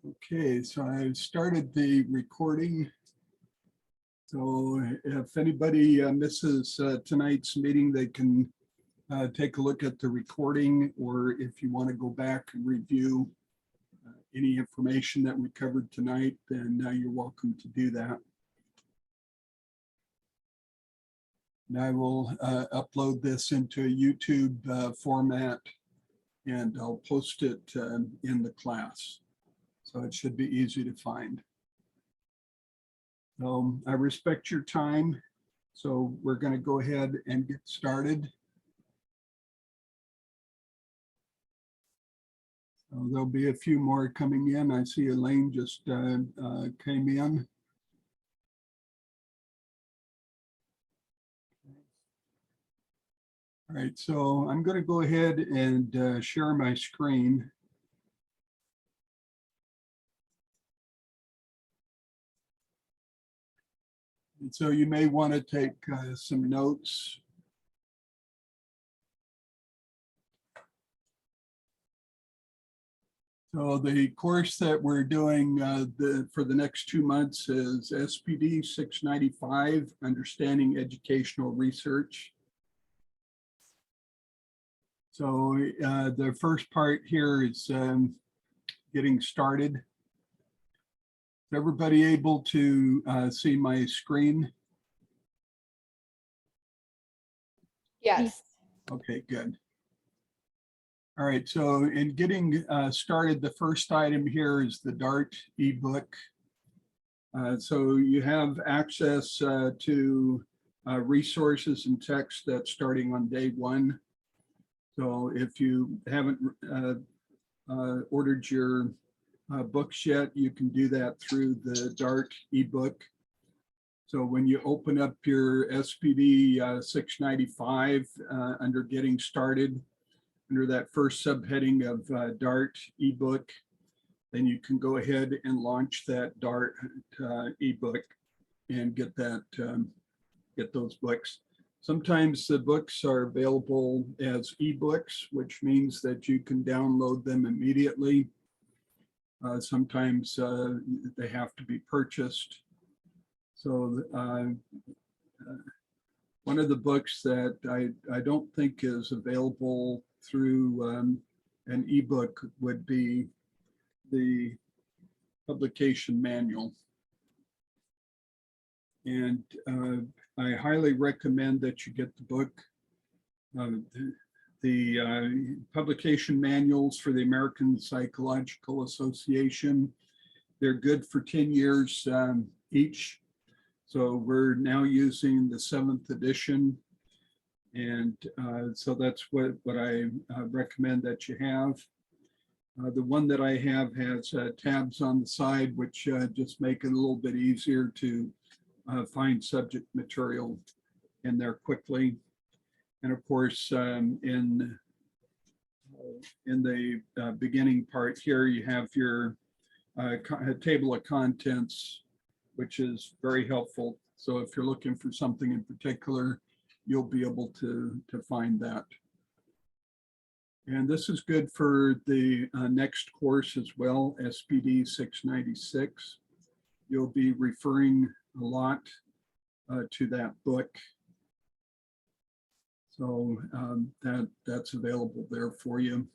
Okay, so I started the recording. So if anybody misses tonight's meeting, they can take a look at the recording, or if you want to go back and review any information that we covered tonight, then you're welcome to do that. And I will upload this into a YouTube format, and I'll post it in the class. So it should be easy to find. I respect your time, so we're going to go ahead and get started. So there'll be a few more coming in. I see Elaine just came in. All right, so I'm going to go ahead and share my screen. And so you may want to take some notes. So the course that we're doing for the next 2 months is SPD 695, Understanding Educational Research. So the first part here is getting started. Is everybody able to see my screen? Yes. Okay, good. All right, so in getting started, the first item here is the DART ebook. So you have access to resources and text that's starting on day 1. So if you haven't ordered your books yet, you can do that through the DART ebook. So when you open up your SPD 695 under Getting Started, under that first subheading of DART ebook, then you can go ahead and launch that DART ebook and get that get those books. Sometimes the books are available as ebooks, which means that you can download them immediately. Sometimes they have to be purchased. So one of the books that I don't think is available through an ebook would be the publication manual. And I highly recommend that you get the book. The publication manuals for the American Psychological Association, they're good for 10 years each. So we're now using the 7th edition. And so that's what I recommend that you have. The one that I have has tabs on the side, which just make it a little bit easier to find subject material in there quickly. And of course, in the beginning part here, you have your table of contents, which is very helpful. So if you're looking for something in particular, you'll be able to find that. And this is good for the next course as well, SPD 696. You'll be referring a lot to that book. So that's available there for you.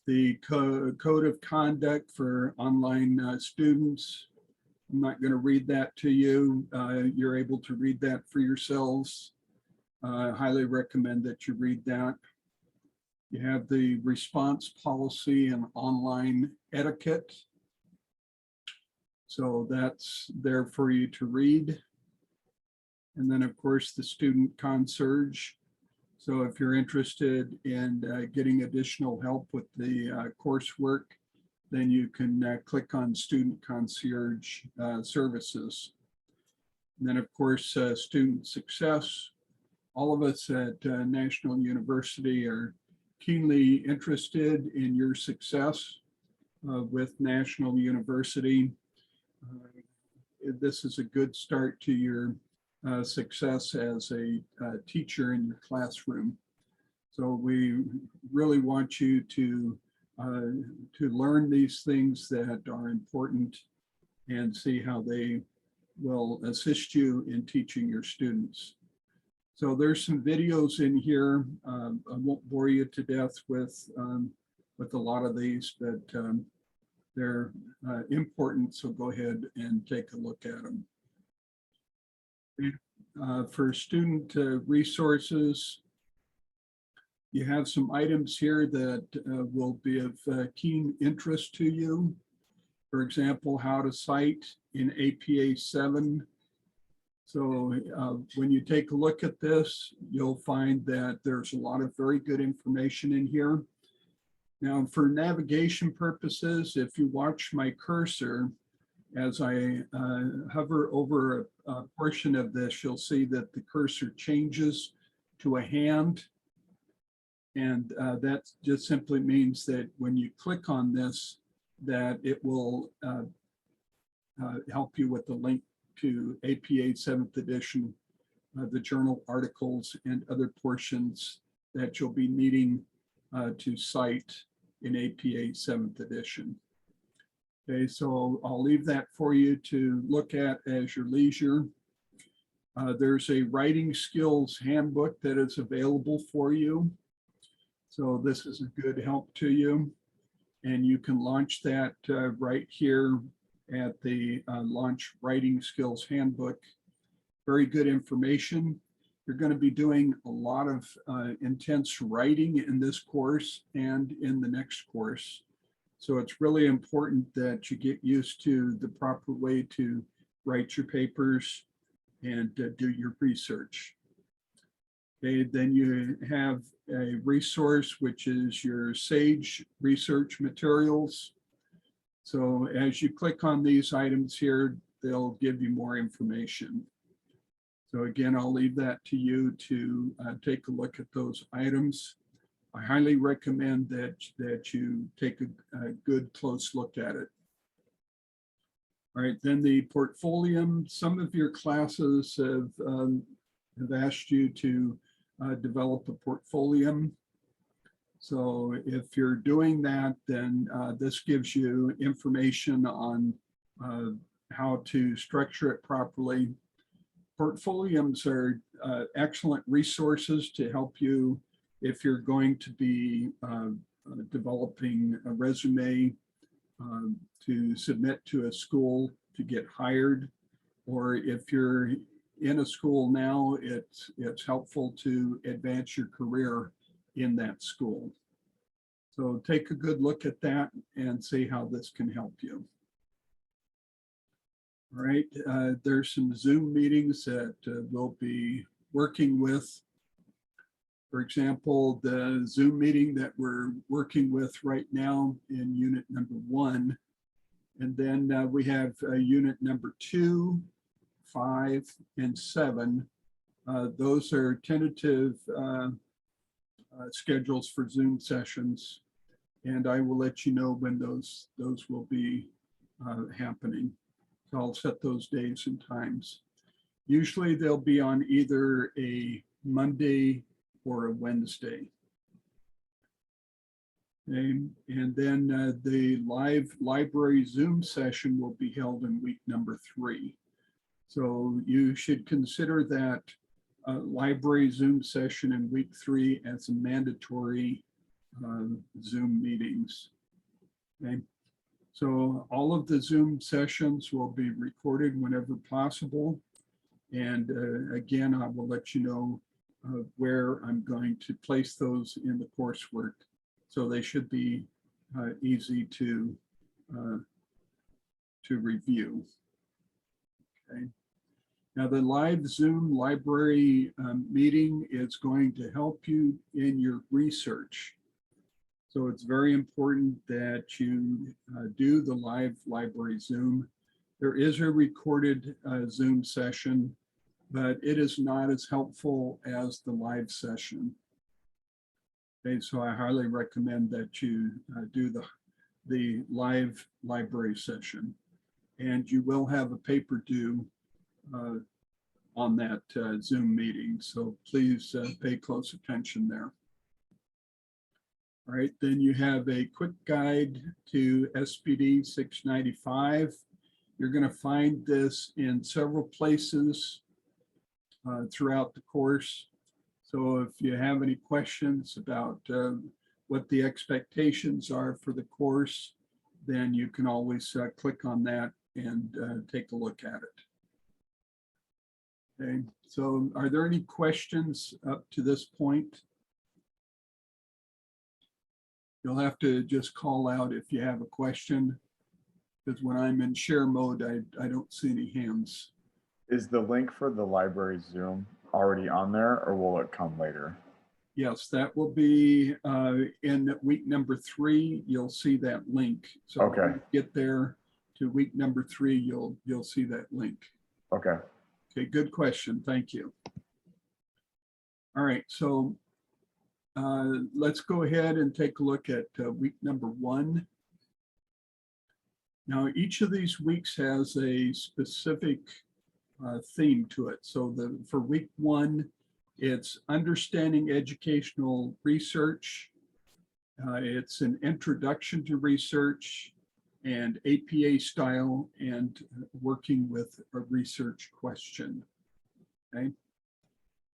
The code of conduct for online students. I'm not going to read that to you. You're able to read that for yourselves. I highly recommend that you read that. You have the response policy and online etiquette. So that's there for you to read. And then of course the student concierge. So if you're interested in getting additional help with the coursework, then you can click on student concierge services. And then of course, student success. All of us at National University are keenly interested in your success with National University. This is a good start to your success as a teacher in your classroom. So we really want you to to learn these things that are important and see how they will assist you in teaching your students. So there's some videos in here. I won't bore you to death with a lot of these, but they're important. So go ahead and take a look at them. For student resources, you have some items here that will be of keen interest to you. For example, how to cite in APA 7. So when you take a look at this, you'll find that there's a lot of very good information in here. Now, for navigation purposes, if you watch my cursor, as I hover over a portion of this, you'll see that the cursor changes to a hand. And that just simply means that when you click on this, that it will help you with the link to APA 7th edition, the journal articles and other portions that you'll be needing to cite in APA 7th edition. Okay, so I'll leave that for you to look at as your leisure. There's a writing skills handbook that is available for you. So this is a good help to you. And you can launch that right here at the Launch Writing Skills Handbook. Very good information. You're going to be doing a lot of intense writing in this course and in the next course. So it's really important that you get used to the proper way to write your papers and do your research. Okay, then you have a resource, which is your SAGE research materials. So as you click on these items here, they'll give you more information. So again, I'll leave that to you to take a look at those items. I highly recommend that you take a good close look at it. All right, then the portfolio. Some of your classes have asked you to develop a portfolio. So if you're doing that, then this gives you information on how to structure it properly. Portfolios are excellent resources to help you if you're going to be developing a resume to submit to a school to get hired, or if you're in a school now, it's helpful to advance your career in that school. So take a good look at that and see how this can help you. All right, there's some Zoom meetings that we'll be working with. For example, the Zoom meeting that we're working with right now in unit number 1. And then we have unit number 2, 5, and 7. Those are tentative schedules for Zoom sessions. And I will let you know when those will be happening. So I'll set those days and times. Usually they'll be on either a Monday or a Wednesday. And then the live library Zoom session will be held in week number 3. So you should consider that library Zoom session in week 3 as a mandatory Zoom meetings. Okay. So all of the Zoom sessions will be recorded whenever possible. And again, I will let you know where I'm going to place those in the coursework. So they should be easy to review. Okay. Now the live Zoom library meeting is going to help you in your research. So it's very important that you do the live library Zoom. There is a recorded Zoom session, but it is not as helpful as the live session. Okay, so I highly recommend that you do the live library session. And you will have a paper due on that Zoom meeting. So please pay close attention there. All right, then you have a quick guide to SPD 695. You're going to find this in several places throughout the course. So if you have any questions about what the expectations are for the course, then you can always click on that and take a look at it. Okay, so are there any questions up to this point? You'll have to just call out if you have a question, because when I'm in share mode, I don't see any hands. Is the link for the library Zoom already on there, or will it come later? Yes, that will be in week number 3. You'll see that link. So Okay. when you get there to week number 3, you'll see that link. Okay. Okay, good question. Thank you. All right, so let's go ahead and take a look at week number 1. Now, each of these weeks has a specific theme to it. So for week 1, it's understanding educational research. It's an introduction to research and APA style and working with a research question. Okay.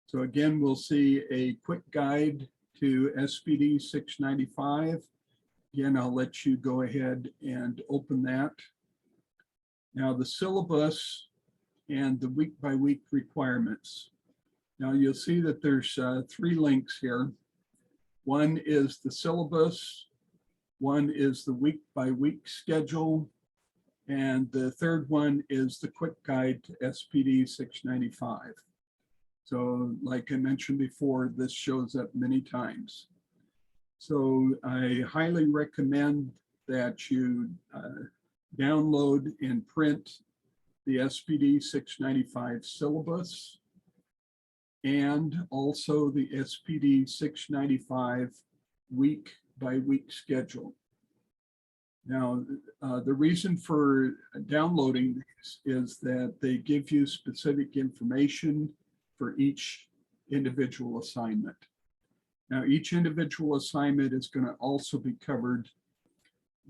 So again, we'll see a quick guide to SPD 695. Again, I'll let you go ahead and open that. Now the syllabus and the week by week requirements. Now you'll see that there's 3 links here. One is the syllabus, one is the week by week schedule, and the third one is the quick guide to SPD 695. So like I mentioned before, this shows up many times. So I highly recommend that you download and print the SPD 695 syllabus and also the SPD 695 week by week schedule. Now, the reason for downloading these is that they give you specific information for each individual assignment. Now, each individual assignment is going to also be covered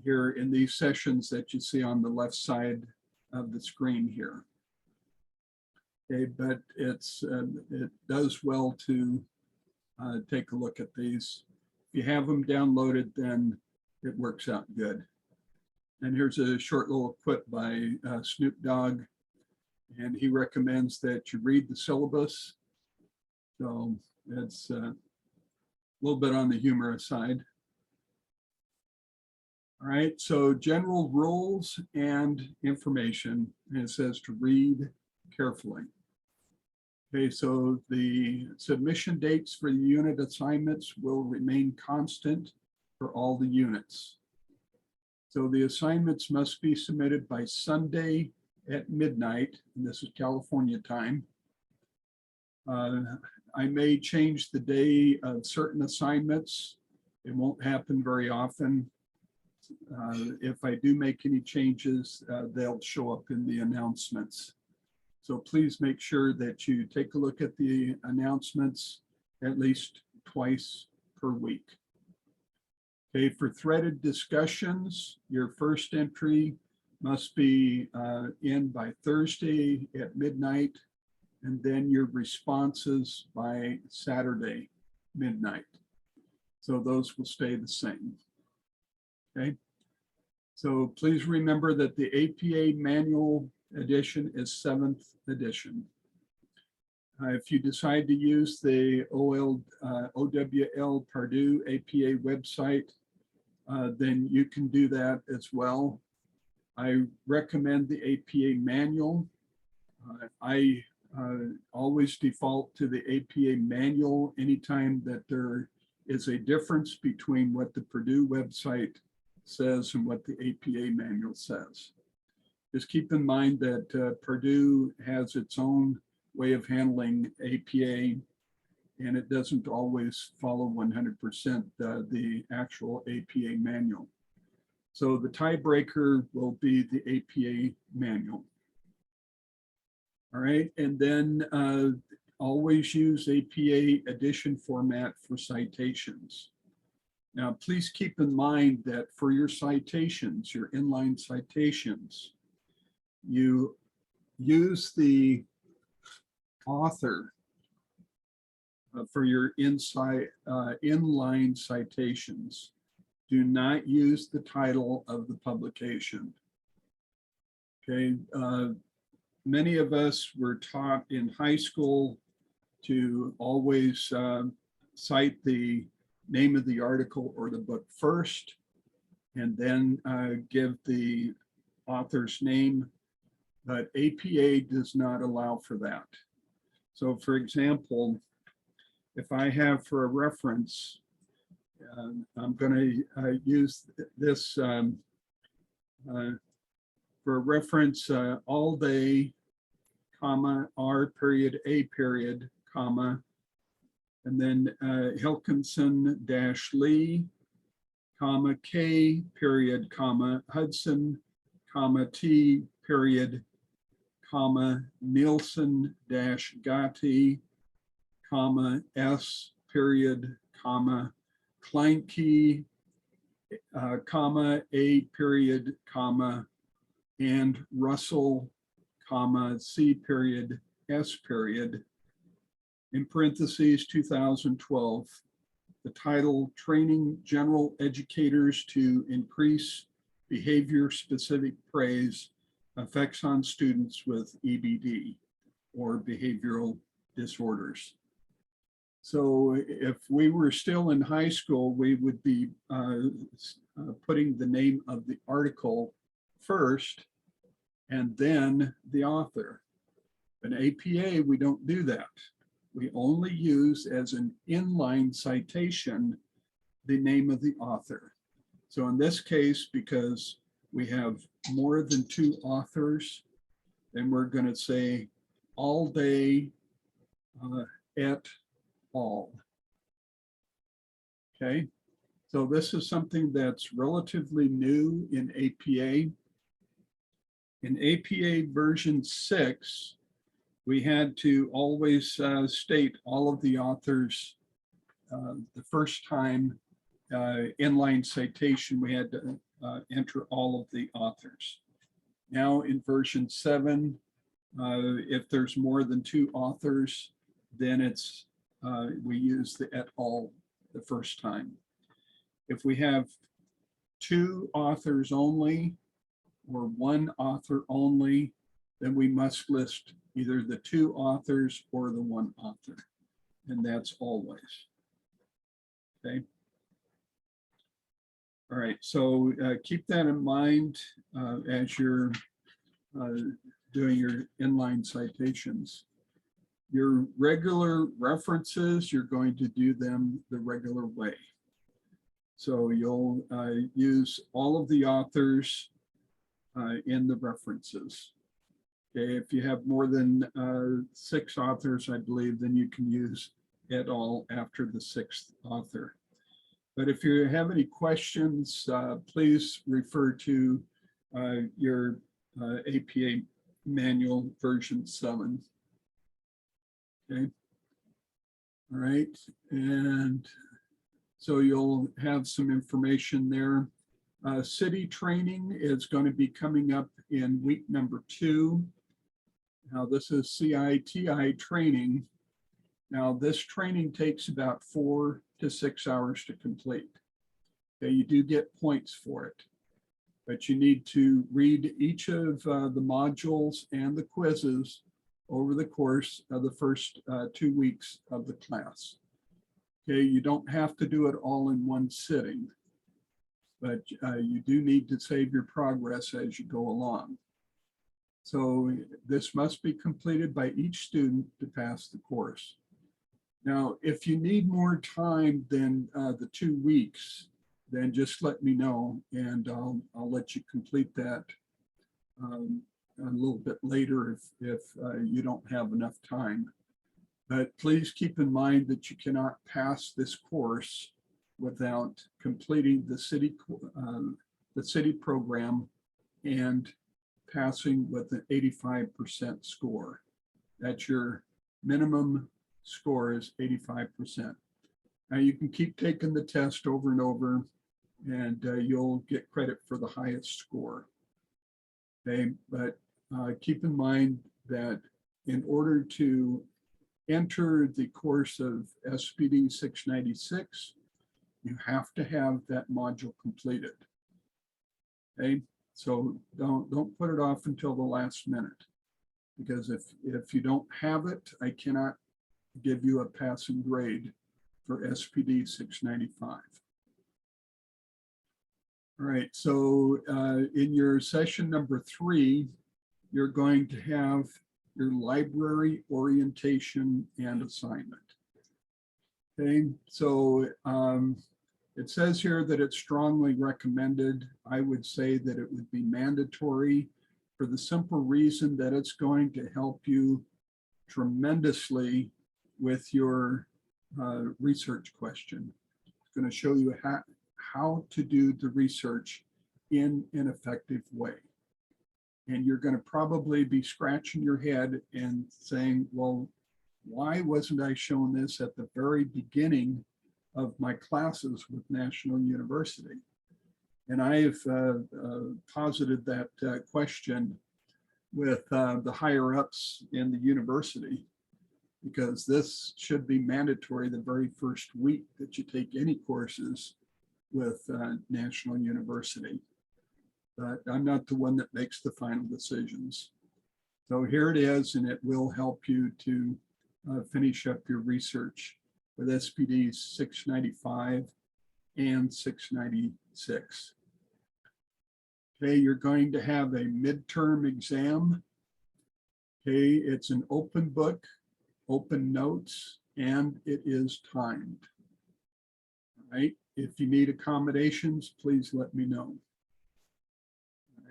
here in these sessions that you see on the left side of the screen here. Okay, but it does well to take a look at these. If you have them downloaded, then it works out good. And here's a short little quip by Snoop Dogg, and he recommends that you read the syllabus. So it's a little bit on the humorous side. All right, so general rules and information, and it says to read carefully. Okay, so the submission dates for the unit assignments will remain constant for all the units. So the assignments must be submitted by Sunday at midnight, and this is California time. I may change the day of certain assignments. It won't happen very often. If I do make any changes, they'll show up in the announcements. So please make sure that you take a look at the announcements at least twice per week. Okay, for threaded discussions, your first entry must be in by Thursday at midnight, and then your responses by Saturday midnight. So those will stay the same. Okay, so please remember that the APA manual edition is 7th edition. If you decide to use the OWL Purdue APA website, then you can do that as well. I recommend the APA manual. I always default to the APA manual anytime that there is a difference between what the Purdue website says and what the APA manual says. Just keep in mind that Purdue has its own way of handling APA, and it doesn't always follow 100% the actual APA manual. So the tiebreaker will be the APA manual. All right, and then always use APA edition format for citations. Now, please keep in mind that for your citations, your inline citations, you use the author for your inline citations. Do not use the title of the publication. Okay, many of us were taught in high school to always cite the name of the article or the book first, and then give the author's name, but APA does not allow for that. So for example, if I have for a reference, I'm going to use this for a reference, all day, comma, R period, A period, comma, and then Hilkinson dash Lee, comma, K period, comma, Hudson, comma, T period, comma, Nielsen dash Gotti, comma, S period, comma, Kleinke, comma, A period, comma, and Russell, comma, C period, S period, in parentheses, 2012. The title, Training General Educators to Increase Behavior-Specific Praise, Effects on Students with EBD or Behavioral Disorders. So if we were still in high school, we would be putting the name of the article first and then the author. In APA, we don't do that. We only use as an inline citation the name of the author. So in this case, because we have more than 2 authors, then we're going to say all day et al. Okay, so this is something that's relatively new in APA. In APA version 6, we had to always state all of the authors the first time inline citation, we had to enter all of the authors. Now in version 7, if there's more than 2 authors, then it's we use the et al. The first time. If we have 2 authors only or 1 author only, then we must list either the 2 authors or the 1 author, and that's always. Okay. All right, so keep that in mind as you're doing your inline citations. Your regular references, you're going to do them the regular way. So you'll use all of the authors in the references. Okay, if you have more than 6 authors, I believe, then you can use et al. After the 6th author. But if you have any questions, please refer to your APA manual version 7. Okay. All right. And so you'll have some information there. City training is going to be coming up in week number 2. Now this is CITI training. Now this training takes about 4 to 6 hours to complete. Okay, you do get points for it, but you need to read each of the modules and the quizzes over the course of the first 2 weeks of the class. Okay, you don't have to do it all in one sitting, but you do need to save your progress as you go along. So this must be completed by each student to pass the course. Now, if you need more time than the 2 weeks, then just let me know and I'll let you complete that a little bit later if you don't have enough time. But please keep in mind that you cannot pass this course without completing the city program and passing with an 85% score. That's your minimum score is 85%. Now you can keep taking the test over and over, and you'll get credit for the highest score. Okay, but keep in mind that in order to enter the course of SPD 696, you have to have that module completed. Okay, so don't put it off until the last minute, because if you don't have it, I cannot give you a passing grade for SPD 695. All right, so in your session number 3, you're going to have your library orientation and assignment. Okay, so it says here that it's strongly recommended. I would say that it would be mandatory for the simple reason that it's going to help you tremendously with your research question. It's going to show you how to do the research in an effective way. And you're going to probably be scratching your head and saying, well, why wasn't I shown this at the very beginning of my classes with National University? And I've posited that question with the higher ups in the university, because this should be mandatory the very first week that you take any courses with National University. But I'm not the one that makes the final decisions. So here it is, and it will help you to finish up your research with SPD 695 and 696. Okay, you're going to have a midterm exam. Okay, it's an open book, open notes, and it is timed. All right, if you need accommodations, please let me know.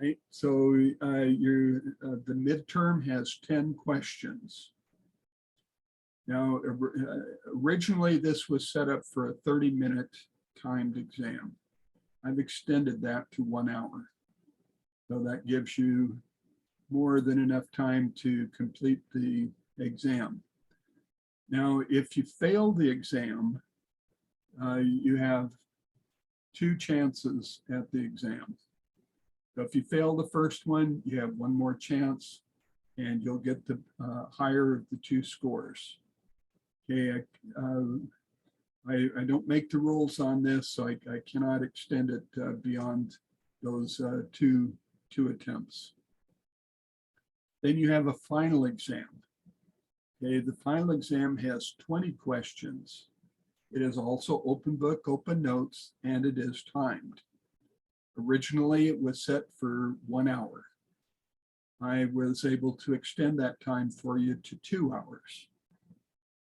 All right, so the midterm has 10 questions. Now, originally this was set up for a 30-minute timed exam. I've extended that to 1 hour. So that gives you more than enough time to complete the exam. Now, if you fail the exam, you have 2 chances at the exam. So if you fail the first one, you have 1 more chance, and you'll get the higher of the 2 scores. Okay, I don't make the rules on this, so I cannot extend it beyond those two attempts. Then you have a final exam. Okay, the final exam has 20 questions. It is also open book, open notes, and it is timed. Originally, it was set for 1 hour. I was able to extend that time for you to 2 hours.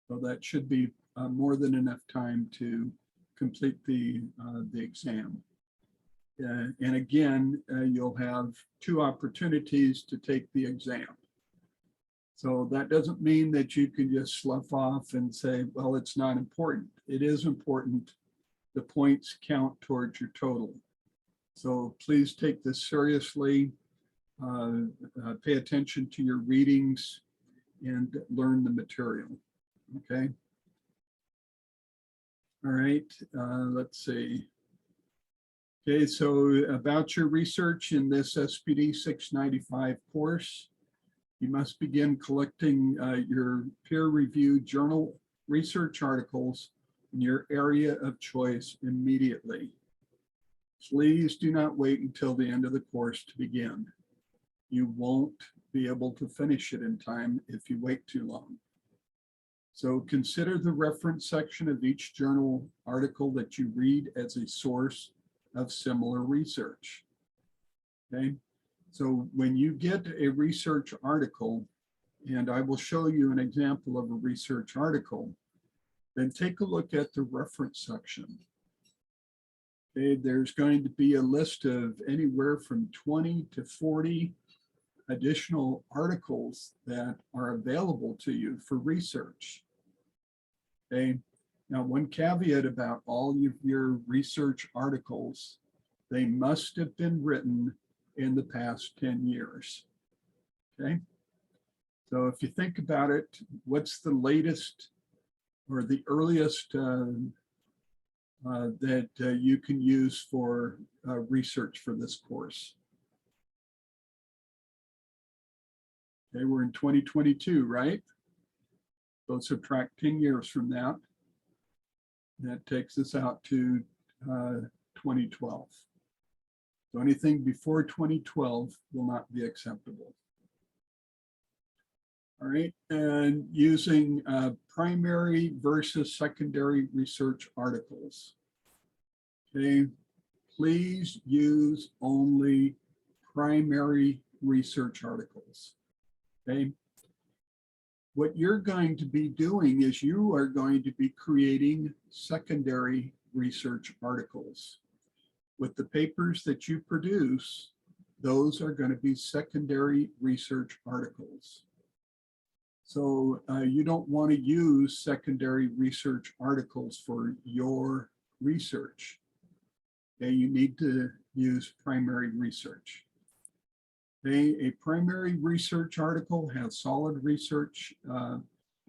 So that should be more than enough time to complete the exam. And again, you'll have 2 opportunities to take the exam. So that doesn't mean that you can just slough off and say, well, it's not important. It is important. The points count towards your total. So please take this seriously. Pay attention to your readings and learn the material. Okay. All right, let's see. Okay, so about your research in this SPD 695 course, you must begin collecting your peer-reviewed journal research articles in your area of choice immediately. Please do not wait until the end of the course to begin. You won't be able to finish it in time if you wait too long. So consider the reference section of each journal article that you read as a source of similar research. Okay, so when you get a research article, and I will show you an example of a research article, then take a look at the reference section. Okay, there's going to be a list of anywhere from 20 to 40 additional articles that are available to you for research. Okay, now one caveat about all of your research articles, they must have been written in the past 10 years. Okay, so if you think about it, what's the latest or the earliest that you can use for research for this course. Okay, we're in 2022, right? So subtract 10 years from that. That takes us out to 2012. So anything before 2012 will not be acceptable. All right, and using primary versus secondary research articles. Okay, please use only primary research articles. Okay, what you're going to be doing is you are going to be creating secondary research articles. With the papers that you produce, those are going to be secondary research articles. So you don't want to use secondary research articles for your research. Okay, you need to use primary research. Okay, a primary research article has solid research,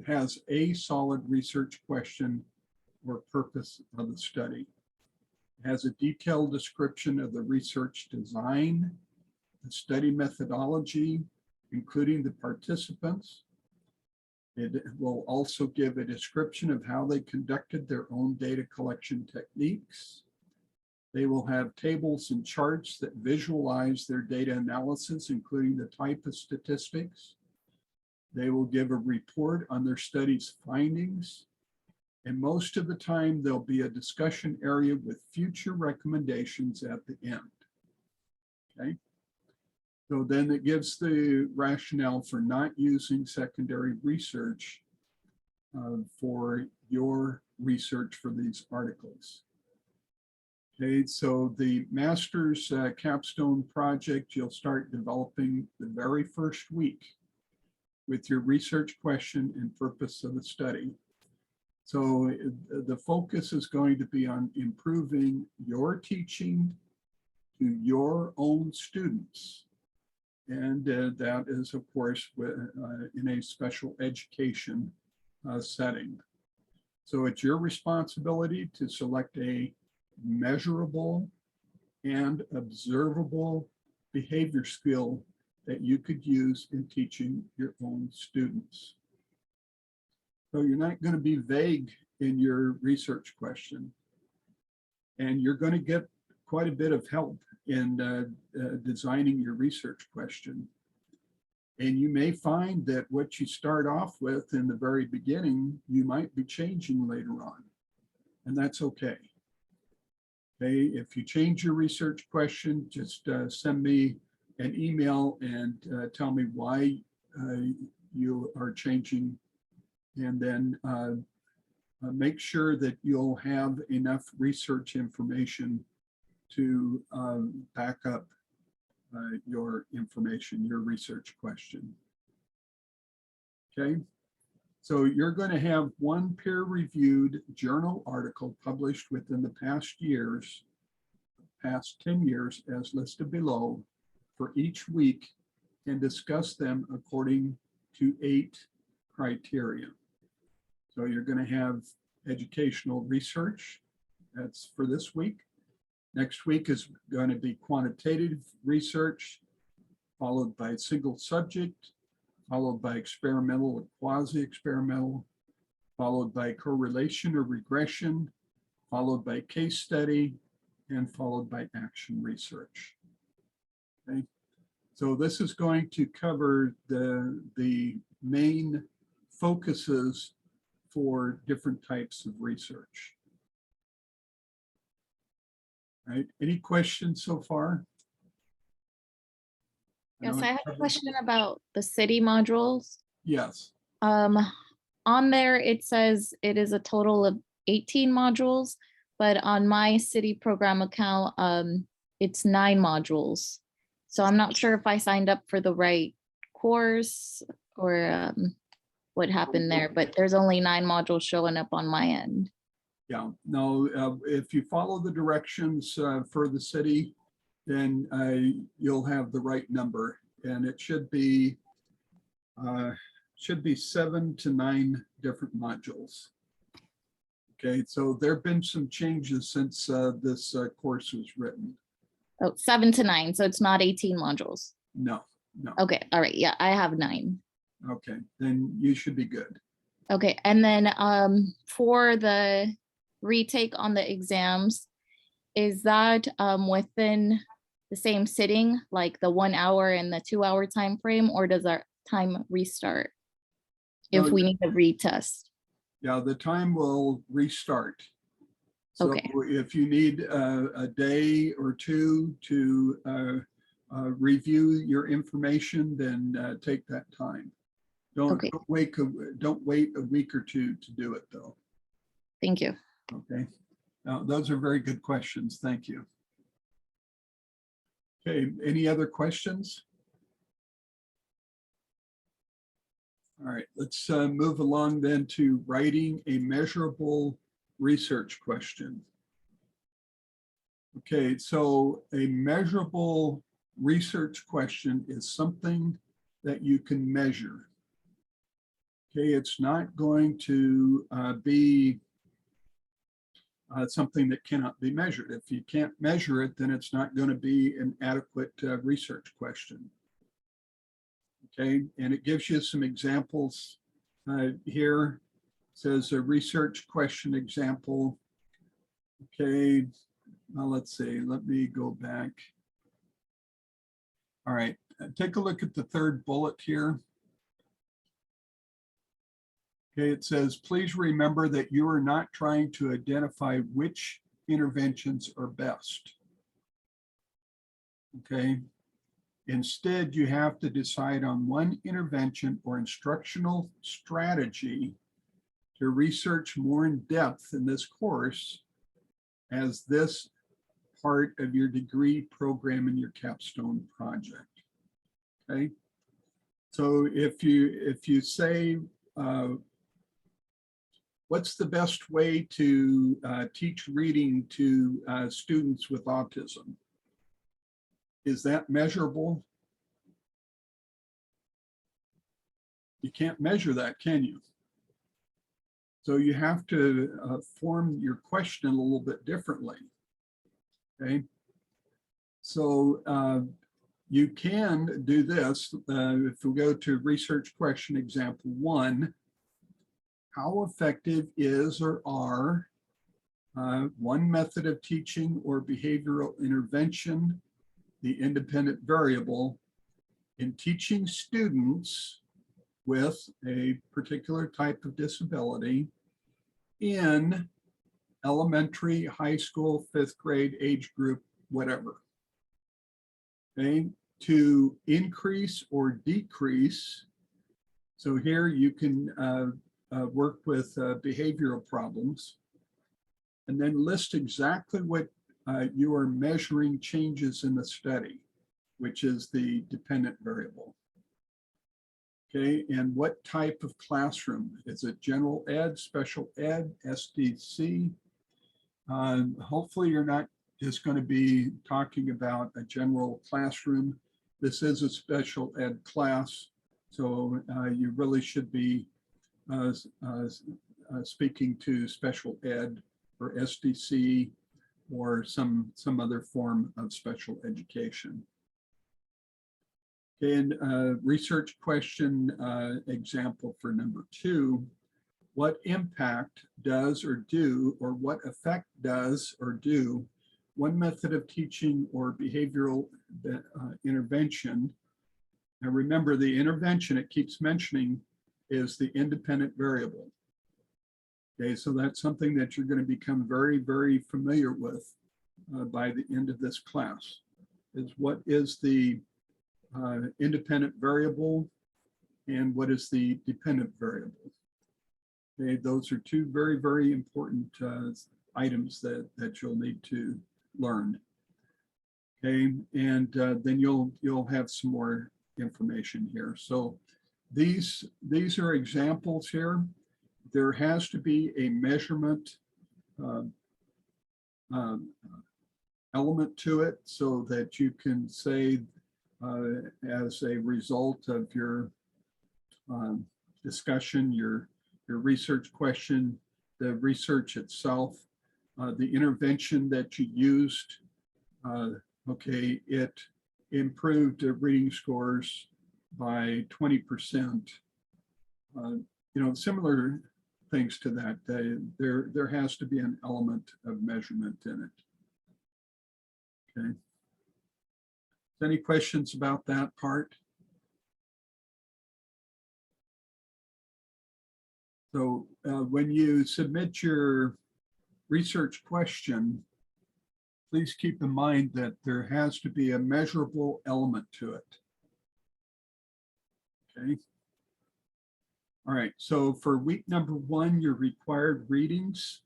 has a solid research question or purpose of the study. It has a detailed description of the research design, the study methodology, including the participants. It will also give a description of how they conducted their own data collection techniques. They will have tables and charts that visualize their data analysis, including the type of statistics. They will give a report on their study's findings. And most of the time, there'll be a discussion area with future recommendations at the end. Okay. So then it gives the rationale for not using secondary research for your research for these articles. Okay, so the master's capstone project, you'll start developing the very first week with your research question and purpose of the study. So the focus is going to be on improving your teaching to your own students. And that is, of course, in a special education setting. So it's your responsibility to select a measurable and observable behavior skill that you could use in teaching your own students. So you're not going to be vague in your research question, and you're going to get quite a bit of help in designing your research question. And you may find that what you start off with in the very beginning, you might be changing later on, and that's okay. Okay, if you change your research question, just send me an email and tell me why you are changing, and then make sure that you'll have enough research information to back up your information, your research question. Okay, so you're going to have one peer-reviewed journal article published within the past 10 years as listed below for each week, and discuss them according to 8 criteria. So you're going to have educational research, that's for this week. Next week is going to be quantitative research, followed by single subject, followed by experimental or quasi-experimental, followed by correlation or regression, followed by case study, and followed by action research. Okay, so this is going to cover the main focuses for different types of research. All right, any questions so far? Yes, I have a question about the city modules. Yes. On there, it says it is a total of 18 modules, but on my city program account, it's 9 modules. So I'm not sure if I signed up for the right course or what happened there, but there's only 9 modules showing up on my end. Yeah, no, if you follow the directions for the city, then you'll have the right number, and it should be 7 to 9 different modules. Okay, so there've been some changes since this course was written. Oh, 7 to 9, so it's not 18 modules. No, no. Okay, all right, yeah, I have 9. Okay, then you should be good. Okay, and then for the retake on the exams, is that within the same sitting, like the 1 hour and the 2 hour time frame, or does our time restart if No, we need to retest? yeah, the time will restart. So Okay. if you need a day or two to review your information, then take that time. Don't Okay. don't wait a week or two to do it, though. Thank you. Okay. Now, those are very good questions. Thank you. Okay, any other questions? All right, let's move along then to writing a measurable research question. Okay, so a measurable research question is something that you can measure. Okay, it's not going to be something that cannot be measured. If you can't measure it, then it's not going to be an adequate research question. Okay, and it gives you some examples here. It says a research question example. Okay, now let's see, let me go back. All right, take a look at the third bullet here. Okay, it says, please remember that you are not trying to identify which interventions are best. Okay, instead, you have to decide on one intervention or instructional strategy to research more in depth in this course as this part of your degree program in your capstone project. Okay, so if you say, what's the best way to teach reading to students with autism? Is that measurable? You can't measure that, can you? So you have to form your question a little bit differently. Okay. So you can do this. If we go to research question example 1, how effective is or are one method of teaching or behavioral intervention, the independent variable, in teaching students with a particular type of disability in elementary, high school, 5th grade, age group, whatever. Okay, to increase or decrease. So here you can work with behavioral problems and then list exactly what you are measuring changes in the study, which is the dependent variable. Okay, and what type of classroom? Is it general ed, special ed, SDC? Hopefully you're not just going to be talking about a general classroom. This is a special ed class, so you really should be speaking to special ed or SDC or some other form of special education. And research question example for number 2, what impact does or do, or what effect does or do one method of teaching or behavioral intervention? And remember, the intervention it keeps mentioning is the independent variable. Okay, so that's something that you're going to become very, very familiar with by the end of this class, is what is the independent variable and what is the dependent variable. Okay, those are 2 very, very important items that you'll need to learn. Okay, and then you'll have some more information here. So these are examples here. There has to be a measurement element to it so that you can say as a result of your discussion, your research question, the research itself, the intervention that you used, okay, it improved the reading scores by 20%. Similar things to that. There has to be an element of measurement in it. Okay. Any questions about that part? So when you submit your research question, please keep in mind that there has to be a measurable element to it. Okay. All right, so for week number 1, your required readings.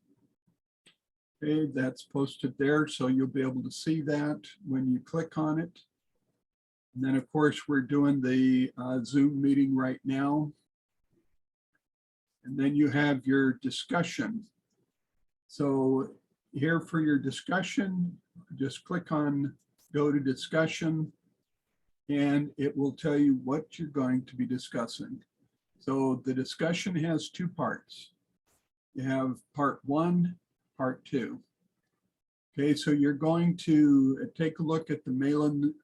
Okay, that's posted there, so you'll be able to see that when you click on it. And then, of course, we're doing the Zoom meeting right now. And then you have your discussion. So here for your discussion, just click on go to discussion, and it will tell you what you're going to be discussing. So the discussion has 2 parts. You have part 1, part 2. Okay, so you're going to take a look at the Malin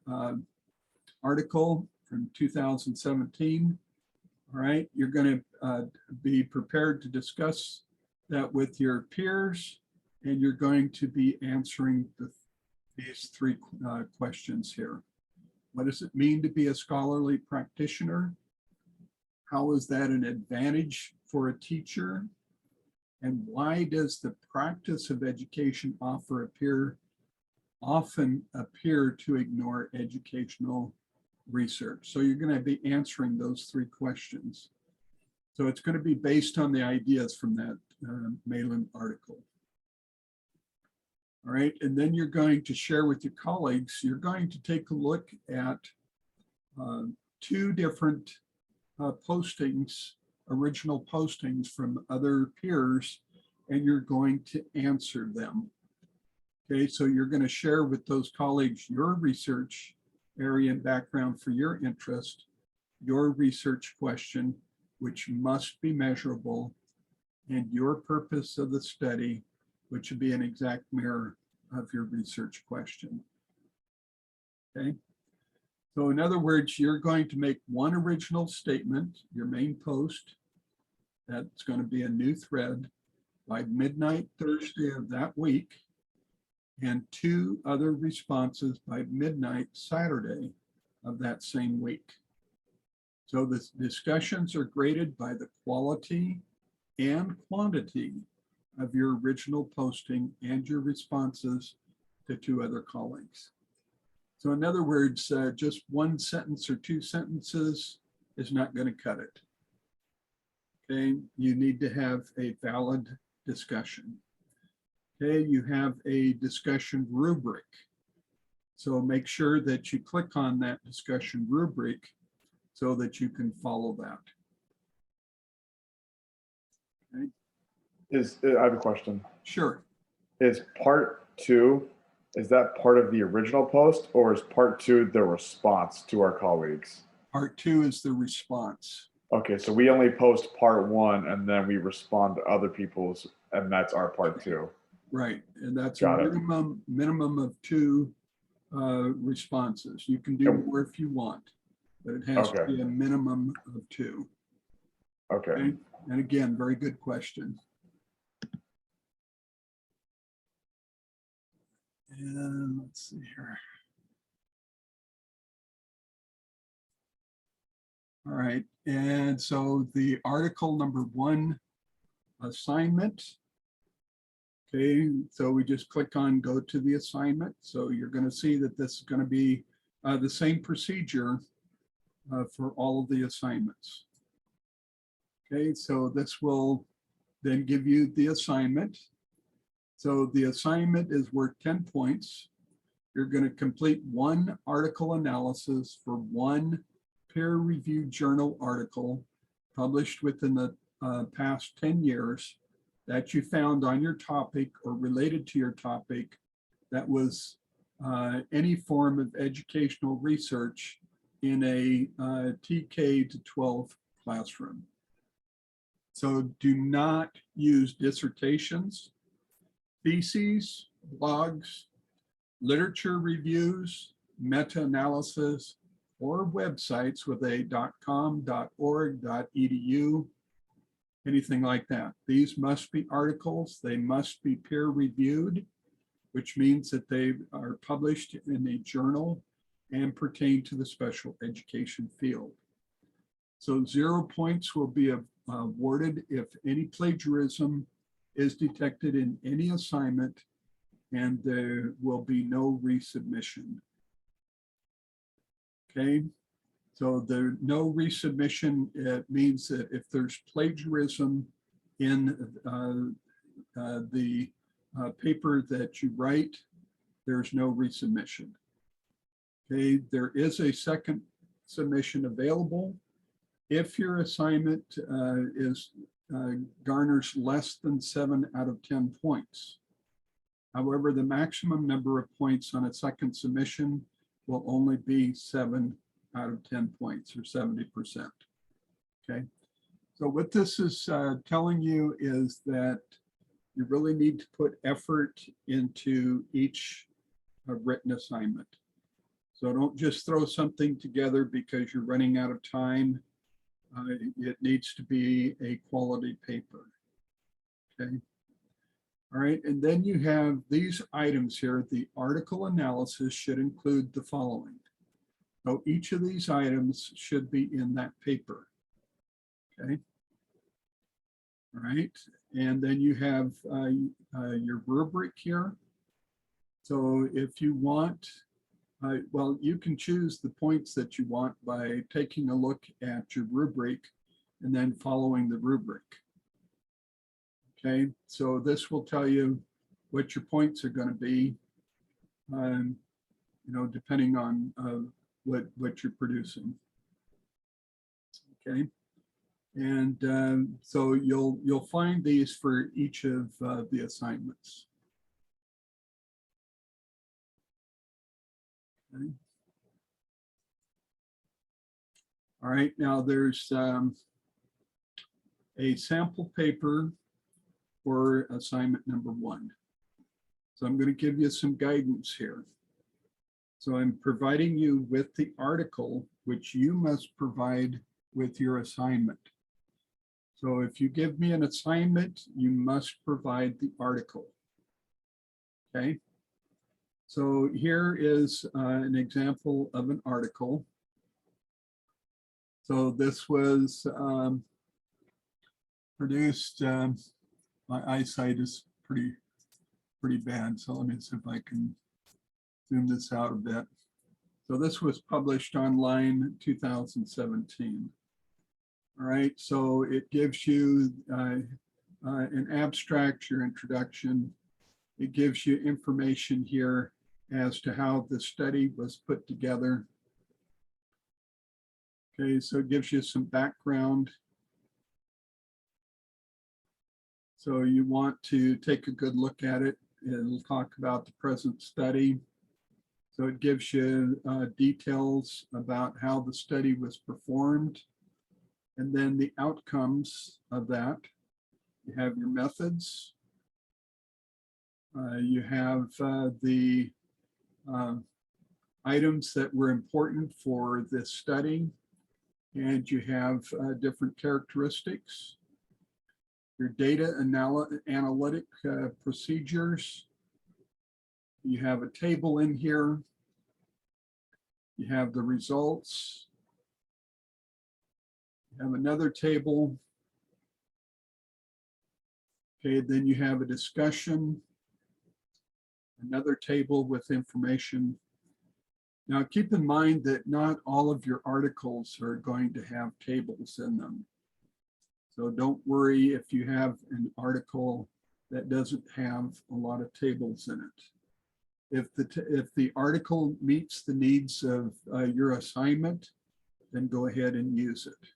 article from 2017. All right, you're going to be prepared to discuss that with your peers, and you're going to be answering these 3 questions here. What does it mean to be a scholarly practitioner? How is that an advantage for a teacher? And why does the practice of education often appear to ignore educational research? So you're going to be answering those 3 questions. So it's going to be based on the ideas from that Malin article. All right, and then you're going to share with your colleagues. You're going to take a look at 2 different postings, original postings from other peers, and you're going to answer them. Okay, so you're going to share with those colleagues your research area and background for your interest, your research question, which must be measurable, and your purpose of the study, which would be an exact mirror of your research question. Okay. So in other words, you're going to make 1 original statement, your main post. That's going to be a new thread by midnight Thursday of that week, and 2 other responses by midnight Saturday of that same week. So the discussions are graded by the quality and quantity of your original posting and your responses to 2 other colleagues. So in other words, just 1 sentence or 2 sentences is not going to cut it. Okay, you need to have a valid discussion. Okay, you have a discussion rubric. So make sure that you click on that discussion rubric so that you can follow that. Okay. I have a question. Sure. Is part 2, is that part of the original post, or is part 2 the response to our colleagues? Part 2 is the response. Okay, so we only post part 1 and then we respond to other people's, and that's our part 2. Right, and that's Got a it. minimum of 2 responses. You can do more if you want, but it has to Okay. be a minimum of 2. Okay. Okay, and again, very good question. And let's see here. All right, and so the article number 1 assignment. Okay, so we just click on go to the assignment. So you're going to see that this is going to be the same procedure for all of the assignments. Okay, so this will then give you the assignment. So the assignment is worth 10 points. You're going to complete 1 article analysis for 1 peer-reviewed journal article published within the past 10 years that you found on your topic or related to your topic that was any form of educational research in a TK to 12 classroom. So do not use dissertations, theses, blogs, literature reviews, meta-analysis, or websites with a .com, .org, .edu, anything like that. These must be articles. They must be peer reviewed, which means that they are published in a journal and pertain to the special education field. So 0 points will be awarded if any plagiarism is detected in any assignment, and there will be no resubmission. Okay, so the no resubmission, it means that if there's plagiarism in the paper that you write, there's no resubmission. Okay, there is a second submission available if your assignment garners less than 7 out of 10 points. However, the maximum number of points on a second submission will only be 7 out of 10 points, or 70%. Okay, so what this is telling you is that you really need to put effort into each written assignment. So don't just throw something together because you're running out of time. It needs to be a quality paper. Okay. All right, and then you have these items here. The article analysis should include the following. So each of these items should be in that paper. Okay. All right, and then you have your rubric here. So if you want, well, you can choose the points that you want by taking a look at your rubric and then following the rubric. Okay, so this will tell you what your points are going to be, you know, depending on what you're producing. Okay, and so you'll find these for each of the assignments. Okay. All right, now there's a sample paper for assignment number 1. So I'm going to give you some guidance here. So I'm providing you with the article, which you must provide with your assignment. So if you give me an assignment, you must provide the article. Okay. So here is an example of an article. So this was produced, my eyesight is pretty bad. So let me see if I can zoom this out a bit. So this was published online 2017. All right, so it gives you an abstract, your introduction. It gives you information here as to how the study was put together. Okay, so it gives you some background. So you want to take a good look at it. It'll talk about the present study. So it gives you details about how the study was performed, and then the outcomes of that. You have your methods. You have the items that were important for this study, and you have different characteristics. Your data analytic procedures. You have a table in here. You have the results. You have another table. Okay, then you have a discussion. Another table with information. Now keep in mind that not all of your articles are going to have tables in them. So don't worry if you have an article that doesn't have a lot of tables in it. If the article meets the needs of your assignment, then go ahead and use it.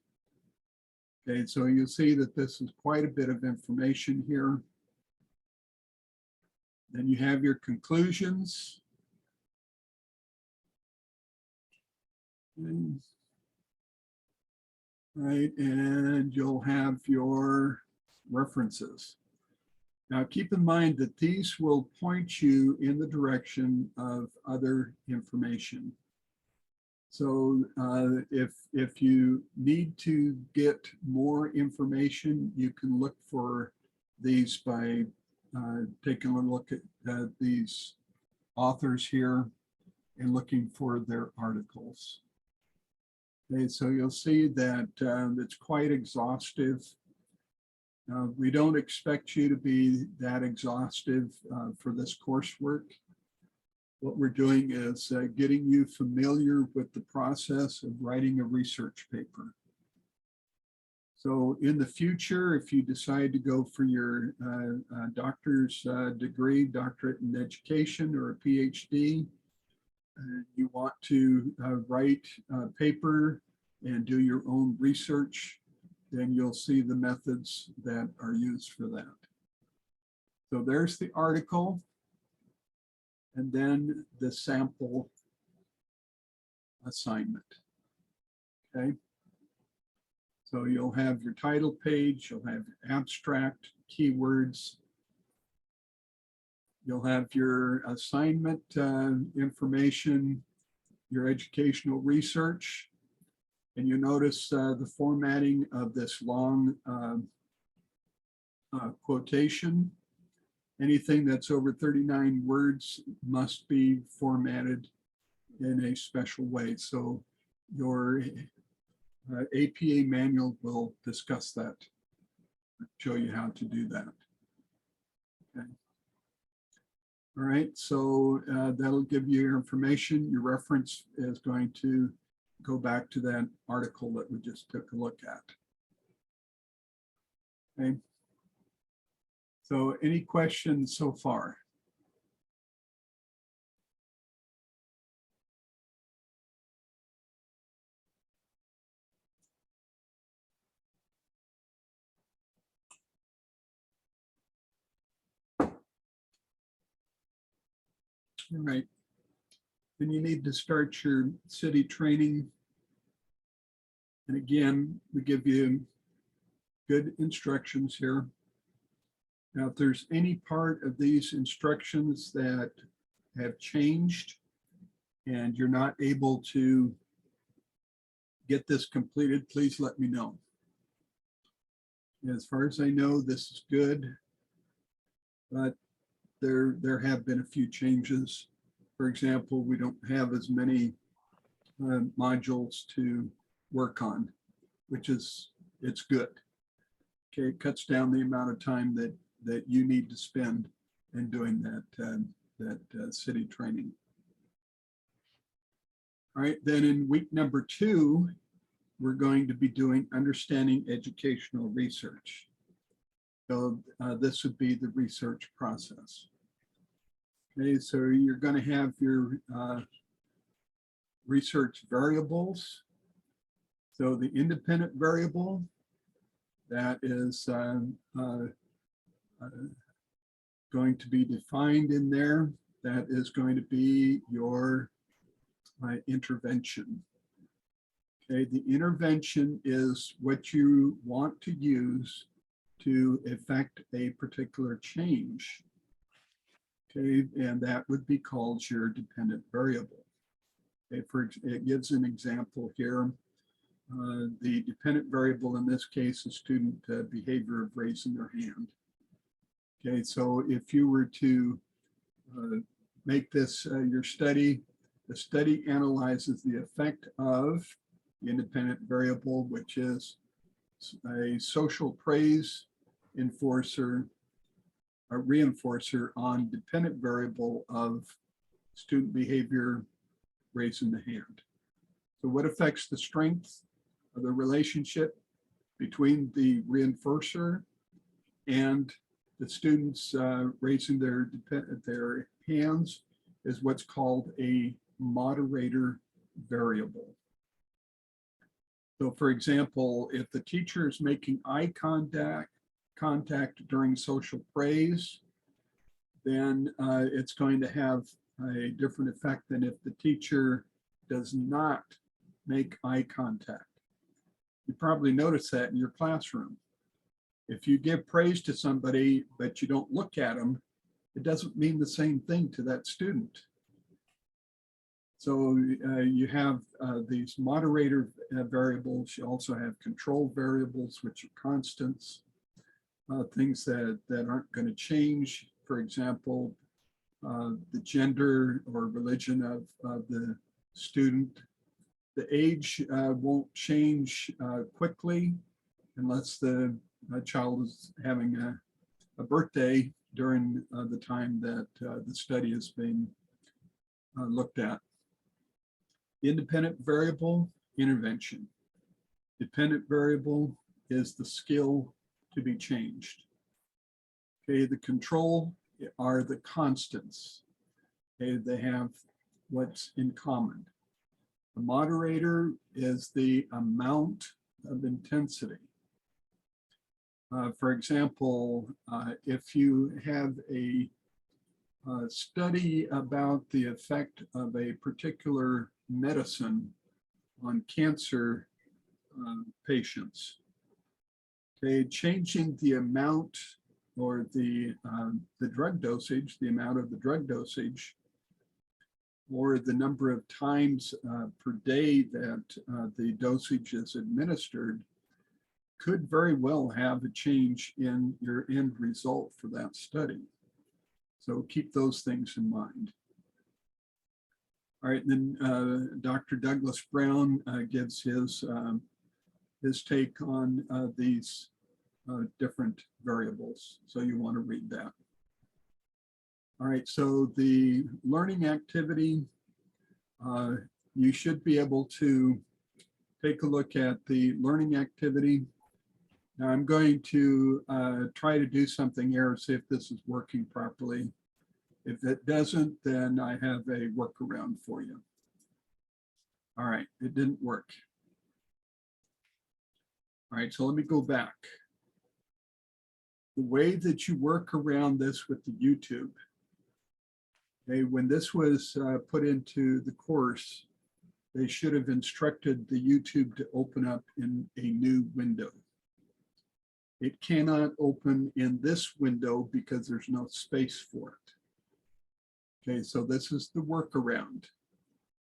Okay, so you'll see that this is quite a bit of information here. Then you have your conclusions. right? And you'll have your references. Now, keep in mind that these will point you in the direction of other information. So if you need to get more information, you can look for these by taking a look at these authors here and looking for their articles. Okay, so you'll see that it's quite exhaustive. We don't expect you to be that exhaustive for this coursework. What we're doing is getting you familiar with the process of writing a research paper. So in the future, if you decide to go for your doctor's degree, doctorate in education or a PhD, you want to write a paper and do your own research, then you'll see the methods that are used for that. So there's the article, and then the sample assignment. Okay. So you'll have your title page, you'll have your abstract, keywords, you'll have your assignment information, your educational research, and you notice the formatting of this long quotation. Anything that's over 39 words must be formatted in a special way. So your APA manual will discuss that, show you how to do that. Okay. All right, so that'll give you your information. Your reference is going to go back to that article that we just took a look at. Okay. So any questions so far? All right. Then you need to start your city training. And again, we give you good instructions here. Now, if there's any part of these instructions that have changed and you're not able to get this completed, please let me know. As far as I know, this is good, but there have been a few changes. For example, we don't have as many modules to work on, which is, it's good. Okay, it cuts down the amount of time that you need to spend in doing that city training. All right, then in week number 2, we're going to be doing understanding educational research. So this would be the research process. Okay, so you're going to have your research variables. So the independent variable, that is going to be defined in there. That is going to be your intervention. Okay, the intervention is what you want to use to effect a particular change. Okay, and that would be called your dependent variable. Okay, it gives an example here. The dependent variable in this case is student behavior of raising their hand. Okay, so if you were to make this your study, the study analyzes the effect of the independent variable, which is a social praise enforcer, a reinforcer on dependent variable of student behavior raising the hand. So what affects the strength of the relationship between the reinforcer and the students raising their hands is what's called a moderator variable. So for example, if the teacher is making eye contact during social praise, then it's going to have a different effect than if the teacher does not make eye contact. You probably notice that in your classroom. If you give praise to somebody, but you don't look at them, it doesn't mean the same thing to that student. So you have these moderator variables. You also have control variables, which are constants, things that aren't going to change. For example, the gender or religion of the student. The age won't change quickly unless the child is having a birthday during the time that the study is being looked at. Independent variable, intervention. Dependent variable is the skill to be changed. Okay, the control are the constants. Okay, they have what's in common. The moderator is the amount of intensity. For example, if you have a study about the effect of a particular medicine on cancer patients, okay, changing the amount or the drug dosage, the amount of the drug dosage, or the number of times per day that the dosage is administered could very well have a change in your end result for that study. So keep those things in mind. All right, then Dr. Douglas Brown gives his take on these different variables. So you want to read that. All right, so the learning activity, you should be able to take a look at the learning activity. Now I'm going to try to do something here, see if this is working properly. If it doesn't, then I have a workaround for you. All right, it didn't work. All right, so let me go back. The way that you work around this with the YouTube, okay, when this was put into the course, they should have instructed the YouTube to open up in a new window. It cannot open in this window because there's no space for it. Okay, so this is the workaround.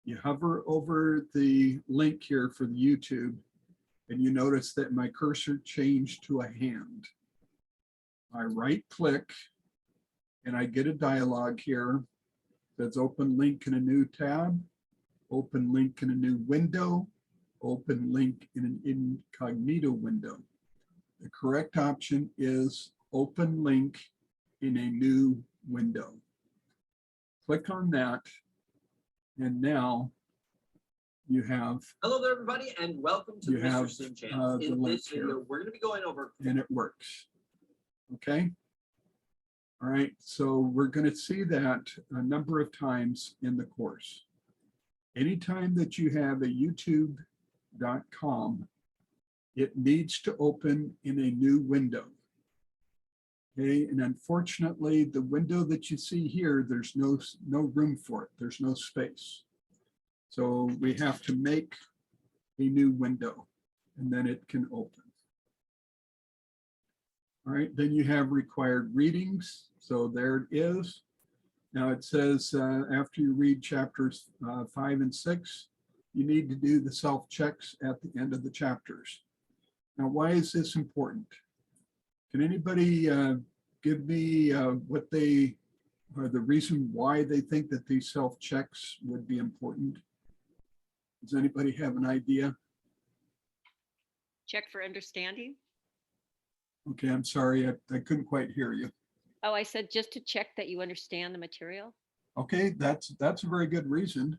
You hover over the link here for the YouTube, and you notice that my cursor changed to a hand. I right click, and I get a dialog here that's open link in a new tab, open link in a new window, open link in an incognito window. The correct option is open link in a new window. Click on that, and now you have. Hello there, everybody, and welcome to the Mr. Sim channel. In this video, here. we're going to be going over. And it works. Okay. All right. So we're going to see that a number of times in the course. Anytime that you have a youtube.com, it needs to open in a new window. Okay, and unfortunately, the window that you see here, there's no room for it. There's no space. So we have to make a new window, and then it can open. All right, then you have required readings. So there it is. Now it says after you read chapters 5 and 6, you need to do the self-checks at the end of the chapters. Now, why is this important? Can anybody give me what they, or the reason why they think that these self-checks would be important? Does anybody have an idea? Check for understanding. Okay, I'm sorry, I couldn't quite hear you. Oh, I said just to check that you understand the material. Okay, that's a very good reason.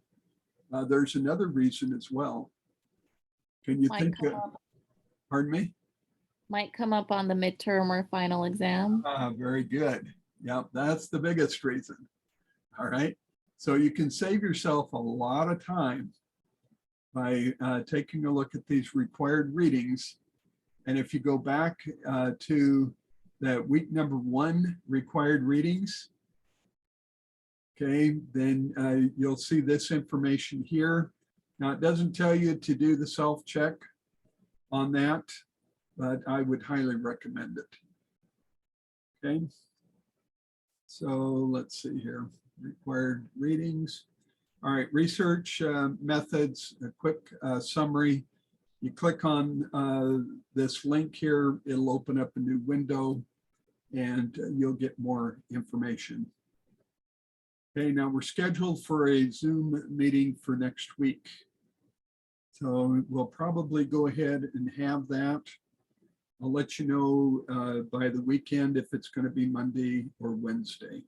There's another reason as well. Can you think? Pardon me? Might come up on the midterm or final exam. Very good. Yeah, that's the biggest reason. All right. So you can save yourself a lot of time by taking a look at these required readings. And if you go back to that week number 1 required readings, okay, then you'll see this information here. Now it doesn't tell you to do the self-check. on that, but I would highly recommend it. Okay. So let's see here, required readings. All right, research methods, a quick summary. You click on this link here, it'll open up a new window and you'll get more information. Okay, now we're scheduled for a Zoom meeting for next week. So we'll probably go ahead and have that. I'll let you know by the weekend if it's going to be Monday or Wednesday.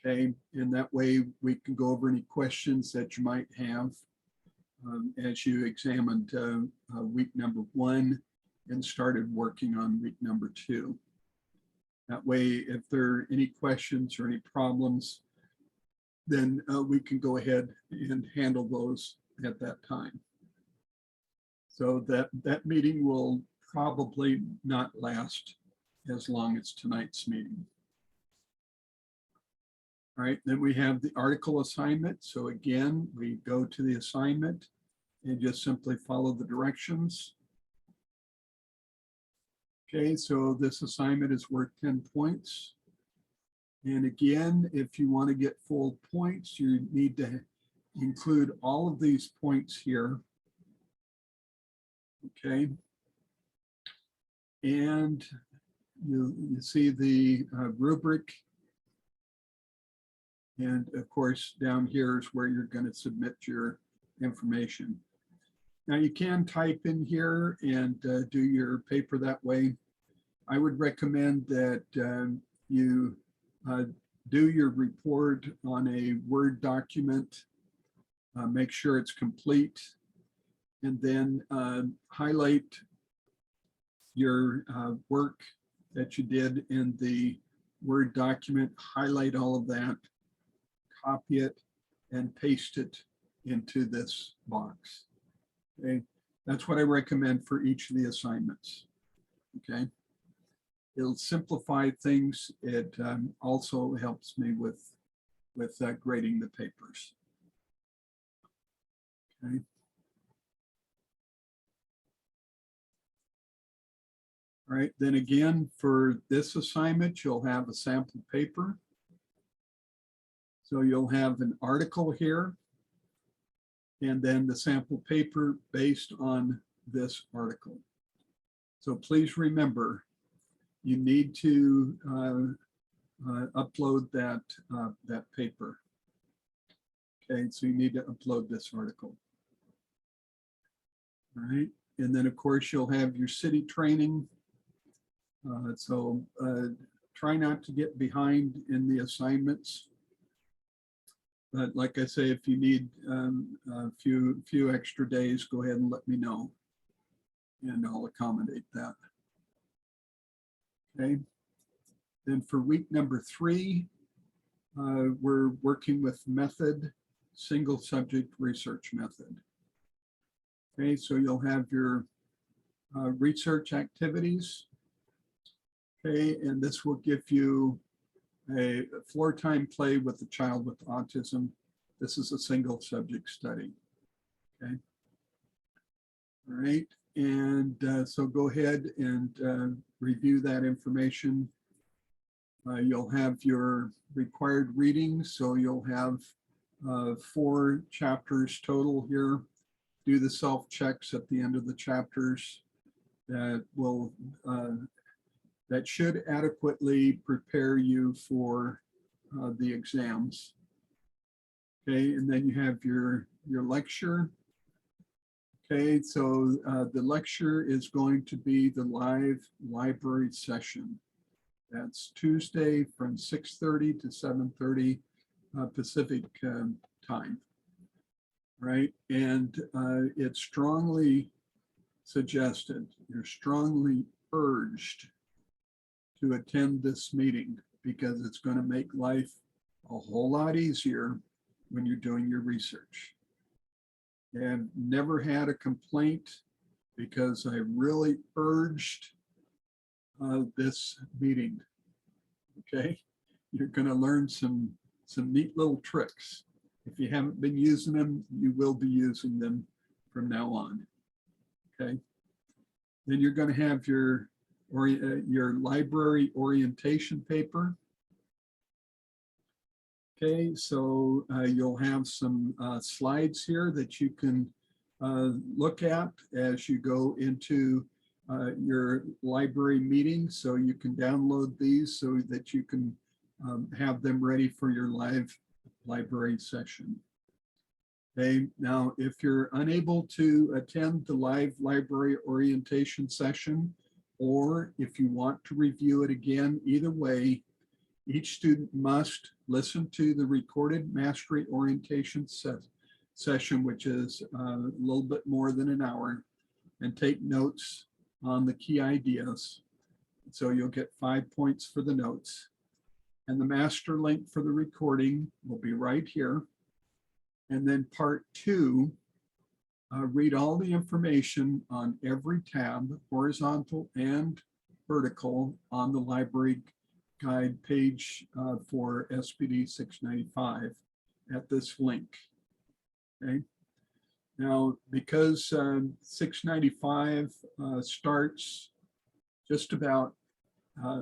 Okay, and that way we can go over any questions that you might have as you examined week number 1 and started working on week number 2. That way, if there are any questions or any problems, then we can go ahead and handle those at that time. So that meeting will probably not last as long as tonight's meeting. All right, then we have the article assignment. So again, we go to the assignment and just simply follow the directions. Okay, so this assignment is worth 10 points. And again, if you want to get full points, you need to include all of these points here. Okay. And you see the rubric. And of course, down here is where you're going to submit your information. Now you can type in here and do your paper that way. I would recommend that you do your report on a Word document, make sure it's complete, and then highlight your work that you did in the Word document, highlight all of that, copy it, and paste it into this box. Okay, that's what I recommend for each of the assignments. Okay, it'll simplify things. It also helps me with grading the papers. Okay. All right, then again, for this assignment, you'll have a sample paper. So you'll have an article here, and then the sample paper based on this article. So please remember, you need to upload that paper. Okay, so you need to upload this article. All right, and then of course you'll have your city training. So try not to get behind in the assignments. But like I say, if you need a few extra days, go ahead and let me know, and I'll accommodate that. Okay. Then for week number 3, we're working with method, single subject research method. Okay, so you'll have your research activities. Okay, and this will give you a floor time play with a child with autism. This is a single subject study. Okay. All right, and so go ahead and review that information. You'll have your required readings, so you'll have 4 chapters total here. Do the self-checks at the end of the chapters that will that should adequately prepare you for the exams. Okay, and then you have your lecture. Okay, so the lecture is going to be the live library session. That's Tuesday from 6:30 to 7:30 Pacific time, right? And it's strongly suggested, you're strongly urged to attend this meeting because it's going to make life a whole lot easier when you're doing your research. And never had a complaint because I really urged this meeting. Okay, you're going to learn some neat little tricks. If you haven't been using them, you will be using them from now on. Okay. Then you're going to have your library orientation paper. Okay, so you'll have some slides here that you can look at as you go into your library meeting. So you can download these so that you can have them ready for your live library session. Okay, now if you're unable to attend the live library orientation session, or if you want to review it again, either way, each student must listen to the recorded mastery orientation session, which is a little bit more than an hour, and take notes on the key ideas. So you'll get 5 points for the notes. And the master link for the recording will be right here. And then part 2, read all the information on every tab, horizontal and vertical, on the library guide page for SPD 695 at this link. Okay. Now, because 695 starts just about,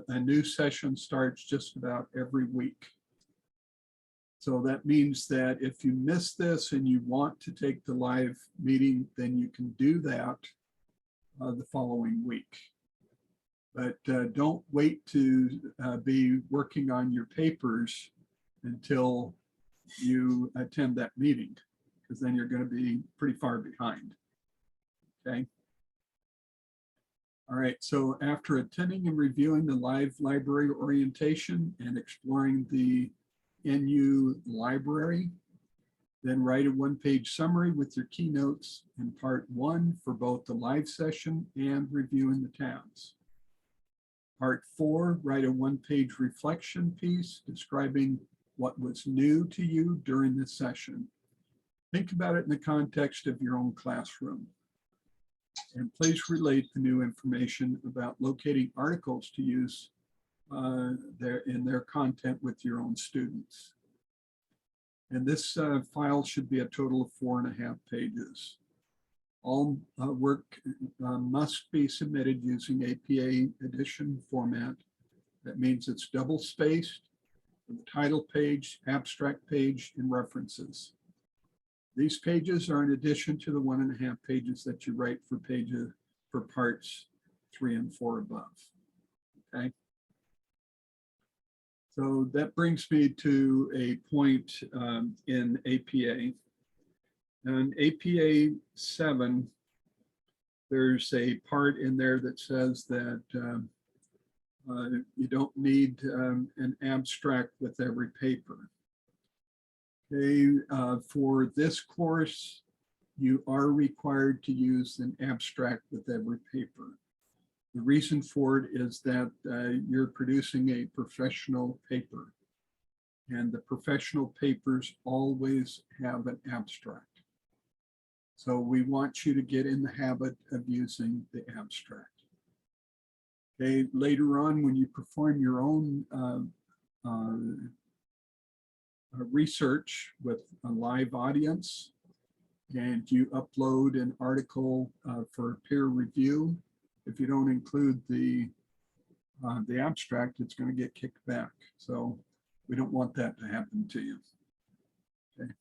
a new session starts just about every week. So that means that if you miss this and you want to take the live meeting, then you can do that the following week. But don't wait to be working on your papers until you attend that meeting, because then you're going to be pretty far behind. Okay. All right, so after attending and reviewing the live library orientation and exploring the NU library, then write a one-page summary with your keynotes in part 1 for both the live session and reviewing the tabs. Part 4, write a one-page reflection piece describing what was new to you during this session. Think about it in the context of your own classroom. And please relate the new information about locating articles to use in their content with your own students. And this file should be a total of 4.5 pages. All work must be submitted using APA edition format. That means it's double spaced, with the title page, abstract page, and references. These pages are in addition to the 1.5 pages that you write for parts 3 and 4 above. Okay. So that brings me to a point in APA. And APA 7, there's a part in there that says that you don't need an abstract with every paper. Okay, for this course, you are required to use an abstract with every paper. The reason for it is that you're producing a professional paper, and the professional papers always have an abstract. So we want you to get in the habit of using the abstract. Okay, later on, when you perform your own research with a live audience, and you upload an article for peer review, if you don't include the abstract, it's going to get kicked back. So we don't want that to happen to you. Okay.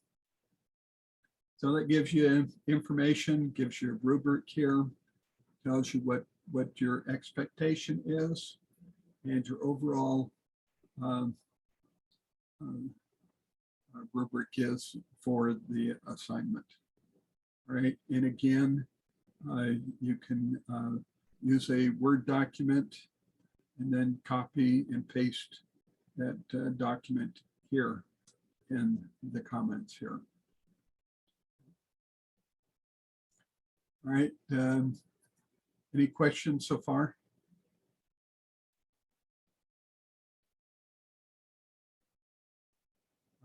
So that gives you information, gives you a rubric here, tells you what your expectation is and your overall rubric is for the assignment. All right, and again, you can use a Word document and then copy and paste that document here in the comments here. All right, any questions so far?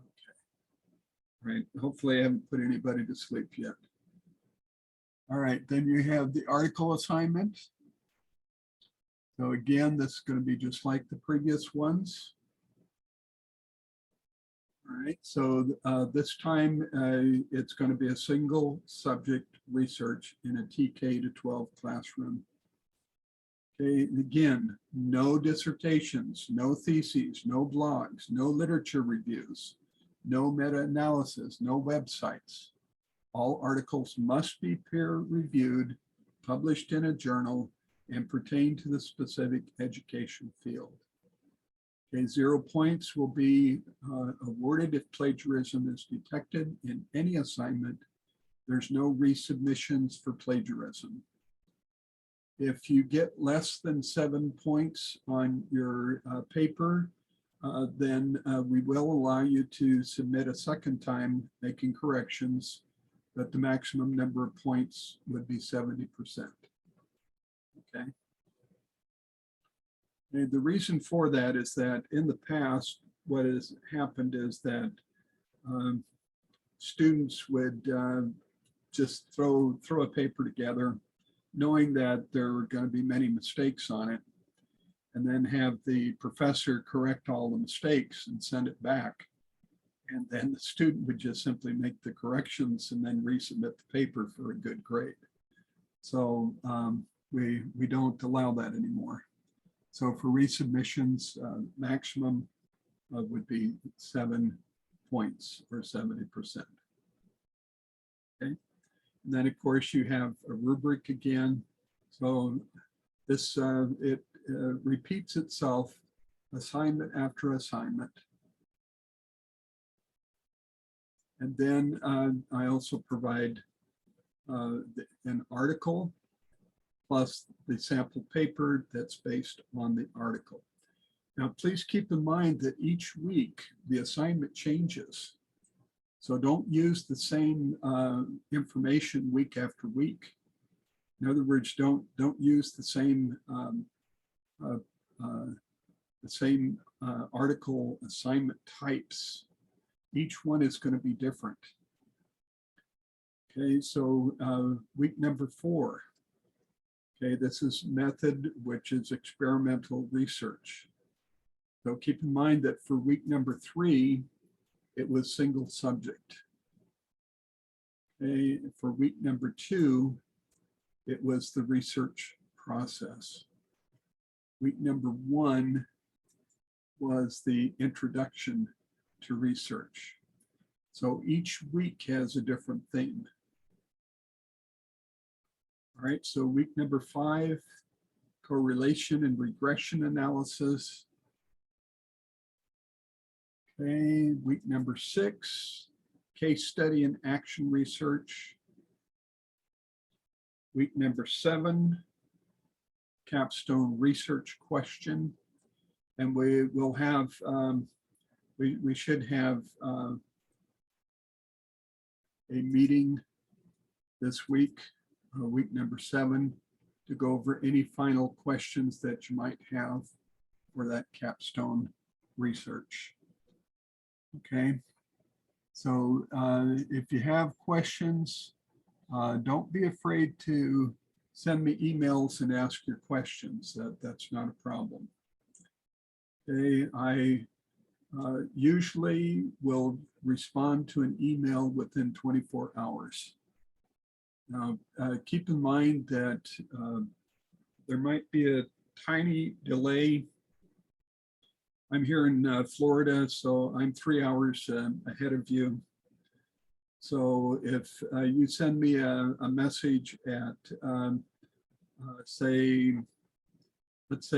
Okay. All right, hopefully I haven't put anybody to sleep yet. All right, then you have the article assignment. So again, this is going to be just like the previous ones. All right, so this time it's going to be a single subject research in a TK to 12 classroom. Okay, and again, no dissertations, no theses, no blogs, no literature reviews, no meta-analysis, no websites. All articles must be peer-reviewed, published in a journal, and pertain to the specific education field. Okay, 0 points will be awarded if plagiarism is detected in any assignment. There's no resubmissions for plagiarism. If you get less than 7 points on your paper, then we will allow you to submit a second time making corrections, but the maximum number of points would be 70%. Okay. And the reason for that is that in the past, what has happened is that students would just throw a paper together, knowing that there are going to be many mistakes on it, and then have the professor correct all the mistakes and send it back. And then the student would just simply make the corrections and then resubmit the paper for a good grade. So we don't allow that anymore. So for resubmissions, maximum would be 7 points or 70%. Okay. And then of course you have a rubric again. So this, it repeats itself assignment after assignment. And then I also provide an article plus the sample paper that's based on the article. Now, please keep in mind that each week the assignment changes. So don't use the same information week after week. In other words, don't use the same article assignment types. Each one is going to be different. Okay, so week number 4. Okay, this is method, which is experimental research. So keep in mind that for week number 3, it was single subject. Okay, for week number 2, it was the research process. Week number 1 was the introduction to research. So each week has a different theme. All right, so week number 5, correlation and regression analysis. Okay, week number 6, case study and action research. Week number 7, capstone research question. And we will have, we should have a meeting this week, week number 7, to go over any final questions that you might have for that capstone research. Okay, so if you have questions, don't be afraid to send me emails and ask your questions. That's not a problem. Okay, I usually will respond to an email within 24 hours. Now, keep in mind that there might be a tiny delay. I'm here in Florida, so I'm 3 hours ahead of you. So if you send me a message at, let's say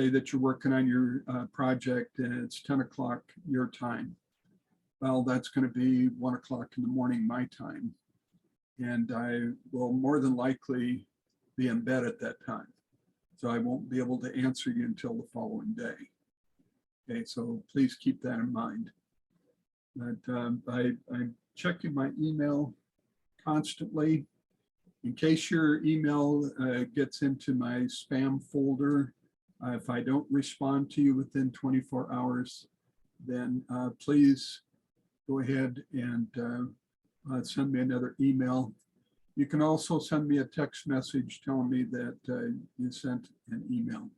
that you're working on your project and it's 10 o'clock your time. Well, that's going to be 1 o'clock in the morning my time. And I will more than likely be in bed at that time. So I won't be able to answer you until the following day. Okay, so please keep that in mind. But I'm checking my email constantly. In case your email gets into my spam folder, if I don't respond to you within 24 hours, then please go ahead and send me another email. You can also send me a text message telling me that you sent an email.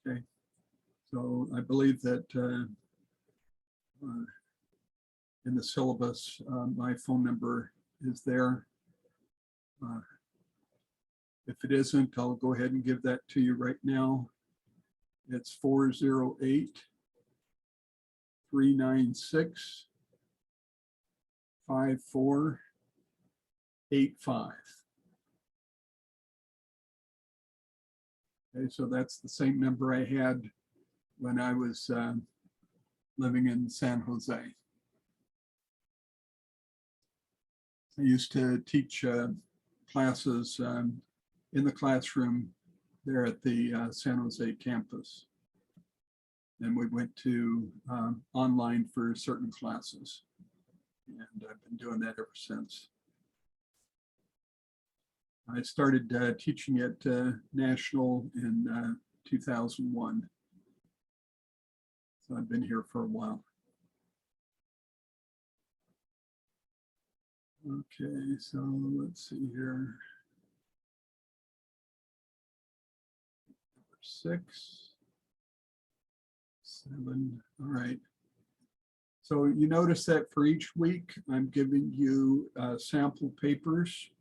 Okay, so I believe that in the syllabus. My phone number is there. If it isn't, I'll go ahead and give that to you right now. It's 408-396-5485. Okay, so that's the same number I had when I was living in San Jose. I used to teach classes in the classroom there at the San Jose campus. And we went to online for certain classes. And I've been doing that ever since. I started teaching at National in 2001. So I've been here for a while. Okay, so let's see here. Number 6, 7, all right. So you notice that for each week, I'm giving you sample papers.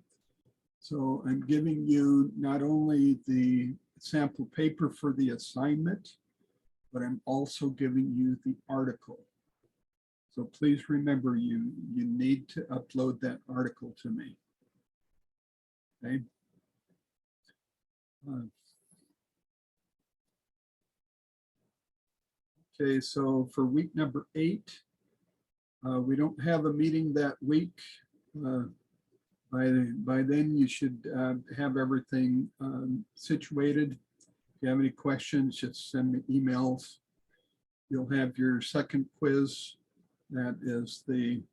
So I'm giving you not only the sample paper for the assignment, but I'm also giving you the article. So please remember, you need to upload that article to me. Okay. Okay, so for week number 8, we don't have a meeting that week. By then, you should have everything situated. If you have any questions, just send me emails. You'll have your second quiz. That is the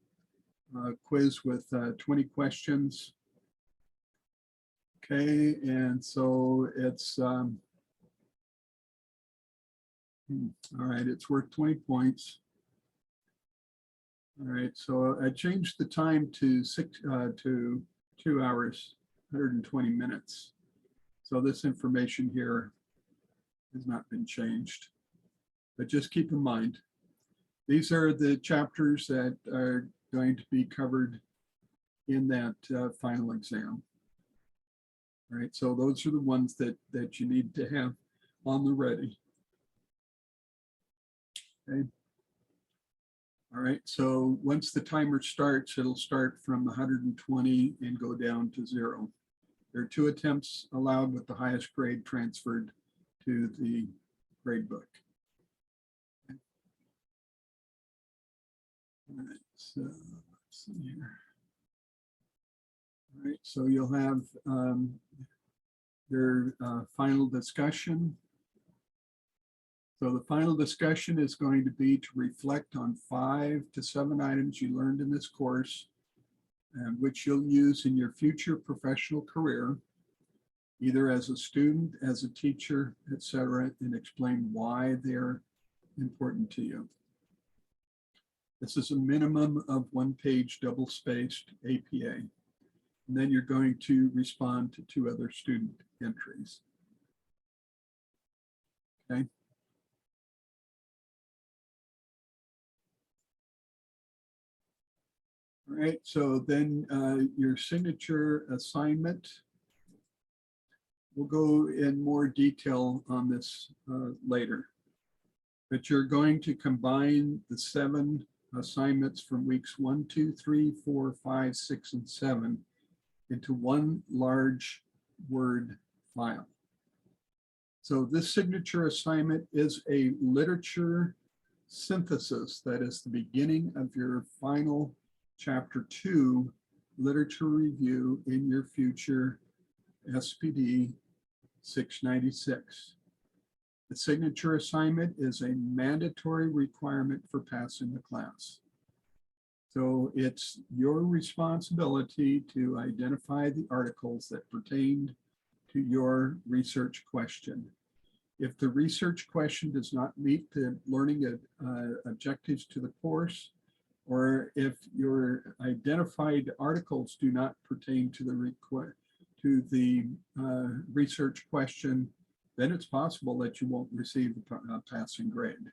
quiz with 20 questions. Okay, and so it's, all right, it's worth 20 points. All right, so I changed the time to 2 hours, 120 minutes. So this information here has not been changed, but just keep in mind, these are the chapters that are going to be covered in that final exam. All right, so those are the ones that you need to have on the ready. Okay. All right, so once the timer starts, it'll start from 120 and go down to 0. There are 2 attempts allowed with the highest grade transferred to the grade book. Okay. All right, so let's see here. All right, so you'll have your final discussion. So the final discussion is going to be to reflect on 5 to 7 items you learned in this course, and which you'll use in your future professional career, either as a student, as a teacher, etc., and explain why they're important to you. This is a minimum of 1-page double-spaced APA. And then you're going to respond to 2 other student entries. Okay. All right, so then your signature assignment, we'll go in more detail on this later, but you're going to combine the 7 assignments from weeks 1, 2, 3, 4, 5, 6, and 7 into one large Word file. So this signature assignment is a literature synthesis that is the beginning of your final Chapter 2 literature review in your future SPD 696. The signature assignment is a mandatory requirement for passing the class. So it's your responsibility to identify the articles that pertained to your research question. If the research question does not meet the learning objectives to the course, or if your identified articles do not pertain to the research question, then it's possible that you won't receive a passing grade.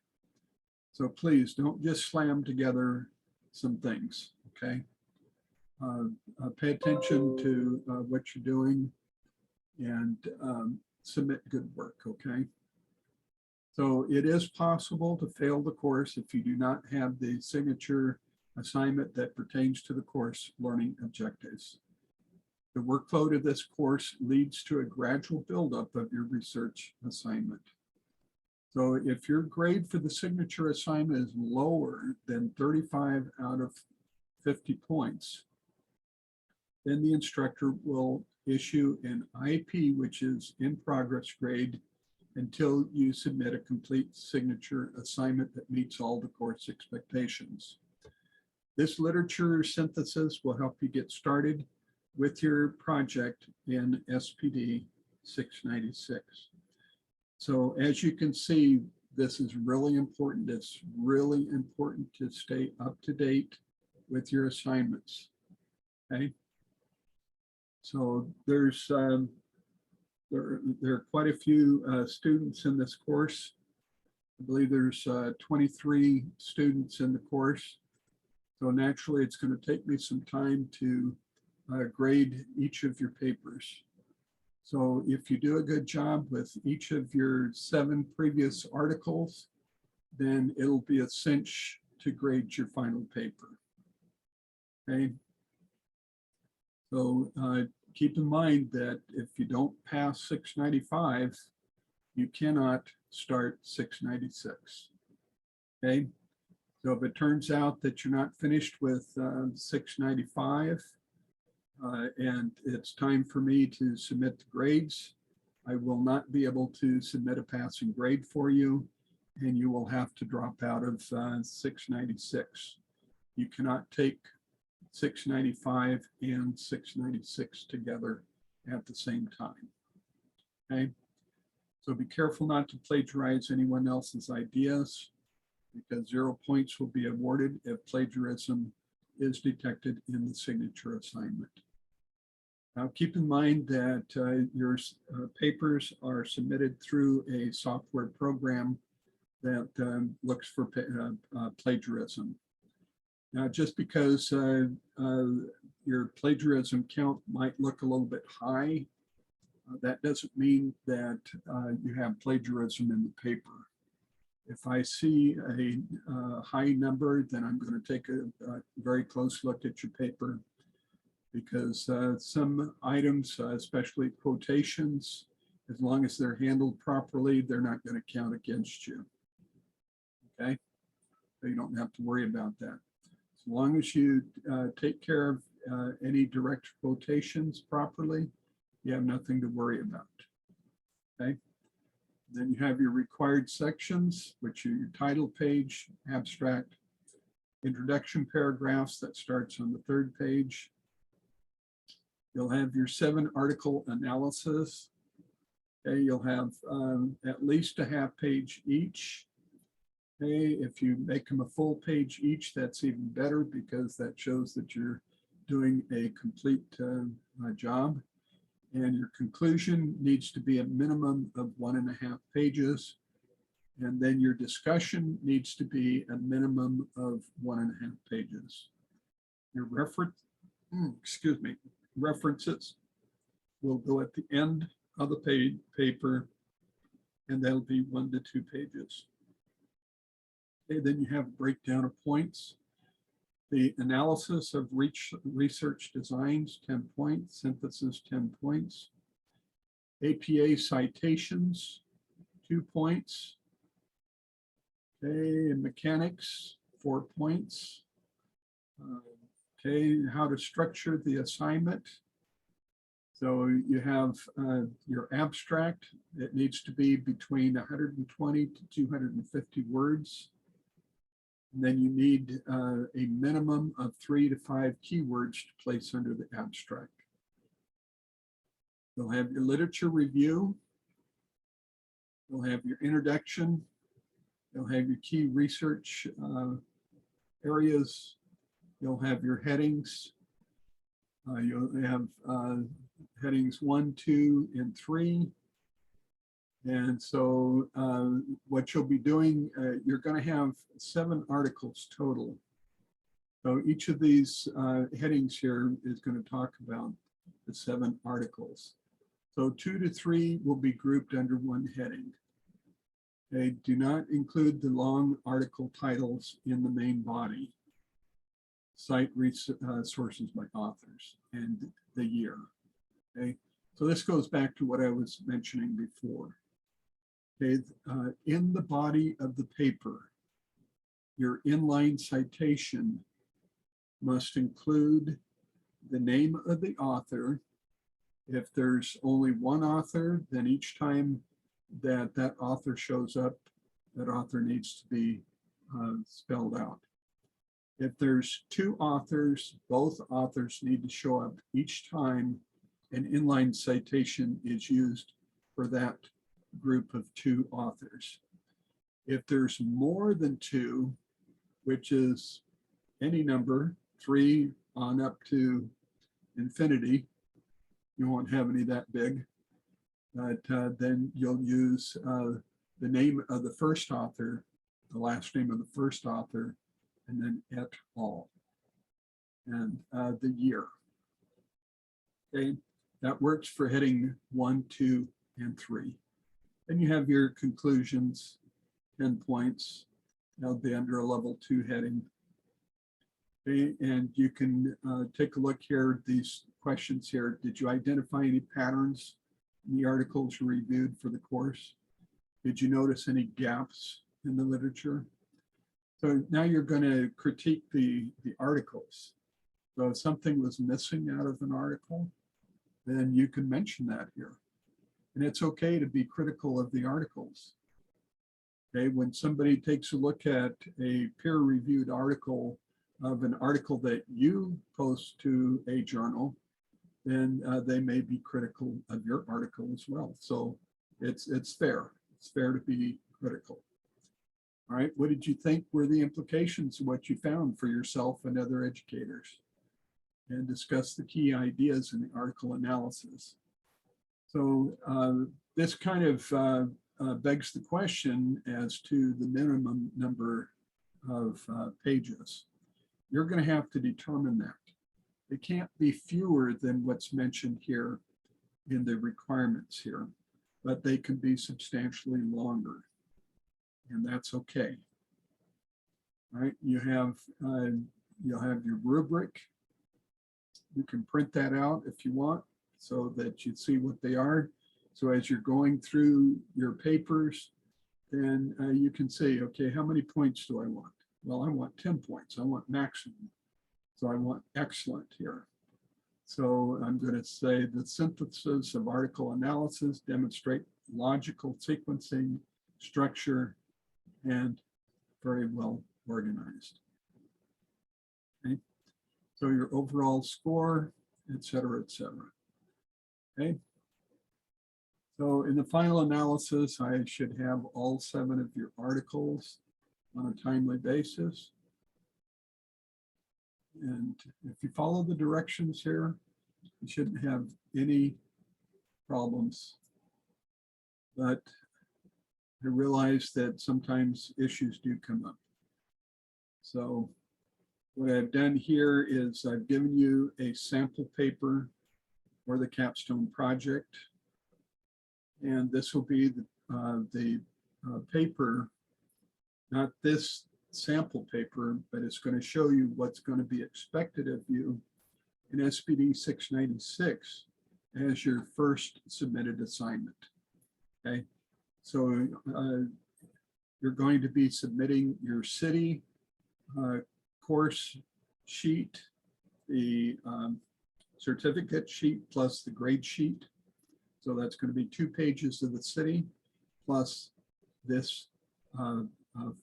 So please don't just slam together some things, okay? Pay attention to what you're doing and submit good work, okay? So it is possible to fail the course if you do not have the signature assignment that pertains to the course learning objectives. The workload of this course leads to a gradual buildup of your research assignment. So if your grade for the signature assignment is lower than 35 out of 50 points, then the instructor will issue an IP, which is in progress grade, until you submit a complete signature assignment that meets all the course expectations. This literature synthesis will help you get started with your project in SPD 696. So as you can see, this is really important. It's really important to stay up to date with your assignments, okay? So there's there are quite a few students in this course. I believe there's 23 students in the course. So naturally, it's going to take me some time to grade each of your papers. So if you do a good job with each of your 7 previous articles, then it'll be a cinch to grade your final paper. Okay. So keep in mind that if you don't pass 695, you cannot start 696. Okay. So if it turns out that you're not finished with 695 and it's time for me to submit the grades, I will not be able to submit a passing grade for you, and you will have to drop out of 696. You cannot take 695 and 696 together at the same time. Okay, so be careful not to plagiarize anyone else's ideas, because 0 points will be awarded if plagiarism is detected in the signature assignment. Now keep in mind that your papers are submitted through a software program that looks for plagiarism. Now, just because your plagiarism count might look a little bit high, that doesn't mean that you have plagiarism in the paper. If I see a high number, then I'm going to take a very close look at your paper, because some items, especially quotations, as long as they're handled properly, they're not going to count against you. Okay, so you don't have to worry about that. As long as you take care of any direct quotations properly, you have nothing to worry about. Okay. Then you have your required sections, which are your title page, abstract, introduction paragraphs that starts on the 3rd page. You'll have your 7 article analysis. Okay, you'll have at least a half page each. Okay, if you make them a full page each, that's even better, because that shows that you're doing a complete job. And your conclusion needs to be a minimum of 1.5 pages. And then your discussion needs to be a minimum of 1.5 pages. Your references will go at the end of the paper, and that'll be 1 to 2 pages. Okay, then you have a breakdown of points. The analysis of research designs, 10 points, synthesis, 10 points. APA citations, 2 points. Okay, and mechanics, 4 points. Okay, how to structure the assignment. So you have your abstract. It needs to be between 120 to 250 words. And then you need a minimum of 3 to 5 keywords to place under the abstract. You'll have your literature review. You'll have your introduction. You'll have your key research areas. You'll have your headings. You'll have headings 1, 2, and 3. And so what you'll be doing, you're going to have 7 articles total. So each of these headings here is going to talk about the 7 articles. So 2 to 3 will be grouped under one heading. They do not include the long article titles in the main body. Cite sources by authors and the year. Okay, so this goes back to what I was mentioning before. Okay, in the body of the paper, your inline citation must include the name of the author. If there's only one author, then each time that author shows up, that author needs to be spelled out. If there's 2 authors, both authors need to show up each time an inline citation is used for that group of 2 authors. If there's more than 2, which is any number, 3 on up to infinity, you won't have any that big, but then you'll use the name of the first author, the last name of the first author, and then et al. And the year. Okay, that works for heading 1, 2, and 3. Then you have your conclusions, 10 points. That'll be under a level 2 heading. Okay, and you can take a look here, these questions here. Did you identify any patterns in the articles you reviewed for the course? Did you notice any gaps in the literature? So now you're going to critique the articles. So if something was missing out of an article, then you can mention that here. And it's okay to be critical of the articles. Okay, when somebody takes a look at a peer-reviewed article of an article that you post to a journal, then they may be critical of your article as well. So it's fair. It's fair to be critical. All right, what did you think were the implications of what you found for yourself and other educators? And discuss the key ideas in the article analysis. So this kind of begs the question as to the minimum number of pages. You're going to have to determine that. It can't be fewer than what's mentioned here in the requirements here, but they can be substantially longer, and that's okay. All right, you'll have your rubric. You can print that out if you want so that you see what they are. So as you're going through your papers, then you can say, okay, how many points do I want? Well, I want 10 points. I want maximum. So I want excellent here. So I'm going to say the synthesis of article analysis demonstrate logical sequencing, structure, and very well organized. Okay. So your overall score, et cetera, et cetera. Okay. So in the final analysis, I should have all 7 of your articles on a timely basis. And if you follow the directions here, you shouldn't have any problems. But I realize that sometimes issues do come up. So what I've done here is I've given you a sample paper for the capstone project. And this will be the paper, not this sample paper, but it's going to show you what's going to be expected of you in SPD 696 as your first submitted assignment. Okay, so you're going to be submitting your city course sheet, the certificate sheet plus the grade sheet. So that's going to be 2 pages of the city plus this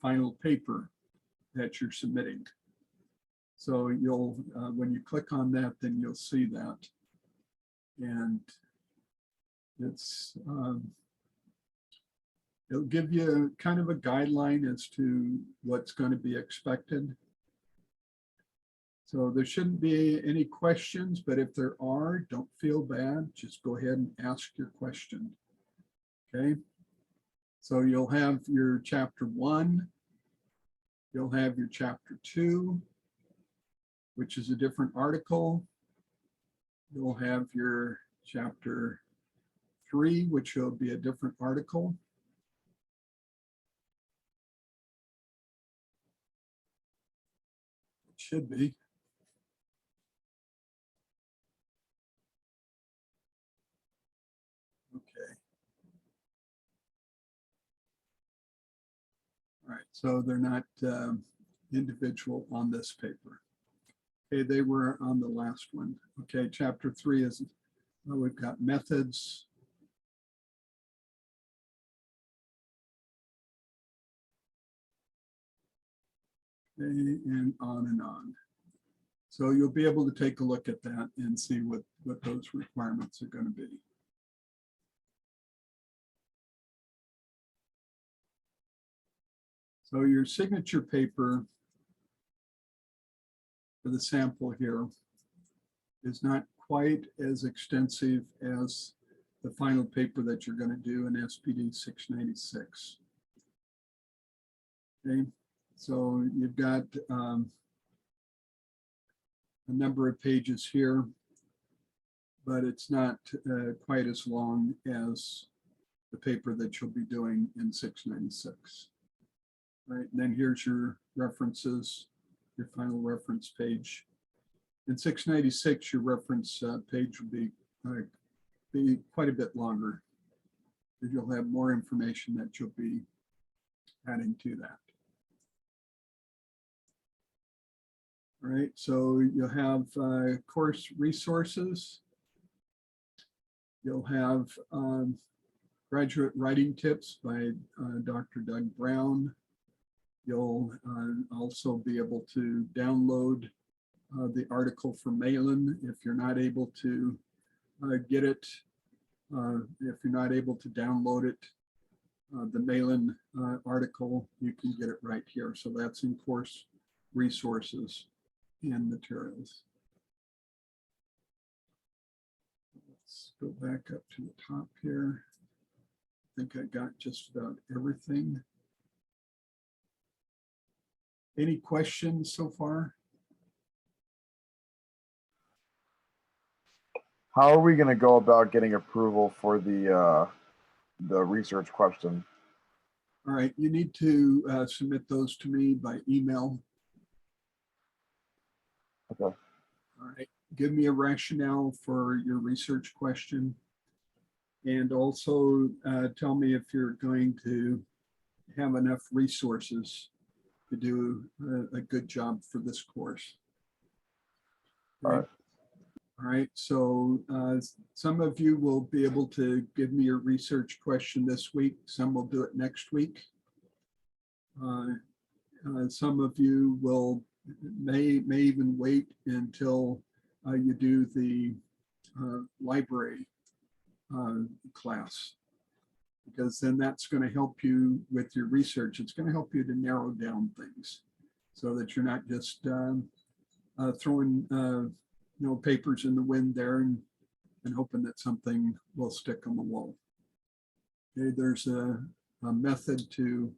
final paper that you're submitting. So you'll, when you click on that, then you'll see that. And it's, it'll give you kind of a guideline as to what's going to be expected. So there shouldn't be any questions, but if there are, don't feel bad. Just go ahead and ask your question. Okay. So you'll have your chapter 1, you'll have your chapter 2, which is a different article. You'll have your chapter 3, which will be a different article. It should be. Okay. All right, so they're not individual on this paper. Okay, they were on the last one. Okay, chapter 3 is, we've got methods. Okay, and on and on. So you'll be able to take a look at that and see what those requirements are going to be. So your signature paper for the sample here is not quite as extensive as the final paper that you're going to do in SPD 696. Okay, so you've got a number of pages here, but it's not quite as long as the paper that you'll be doing in 696. Right, and then here's your references, your final reference page. In 696, your reference page will be quite a bit longer. You'll have more information that you'll be adding to that. All right, so you'll have course resources. You'll have graduate writing tips by Dr. Doug Brown. You'll also be able to download the article from Malin if you're not able to get it. If you're not able to download it, the Malin article, you can get it right here. So that's in course resources and materials. Let's go back up to the top here. I think I got just about everything. Any questions so far? How are we going to go about getting approval for the research question? All right, you need to submit those to me by email. Okay. All right, give me a rationale for your research question. And also tell me if you're going to have enough resources to do a good job for this course. All right. All right, so some of you will be able to give me your research question this week. Some will do it next week. Some of you will may even wait until you do the library class, because then that's going to help you with your research. It's going to help you to narrow down things so that you're not just throwing papers in the wind there and hoping that something will stick on the wall. Okay, there's a method to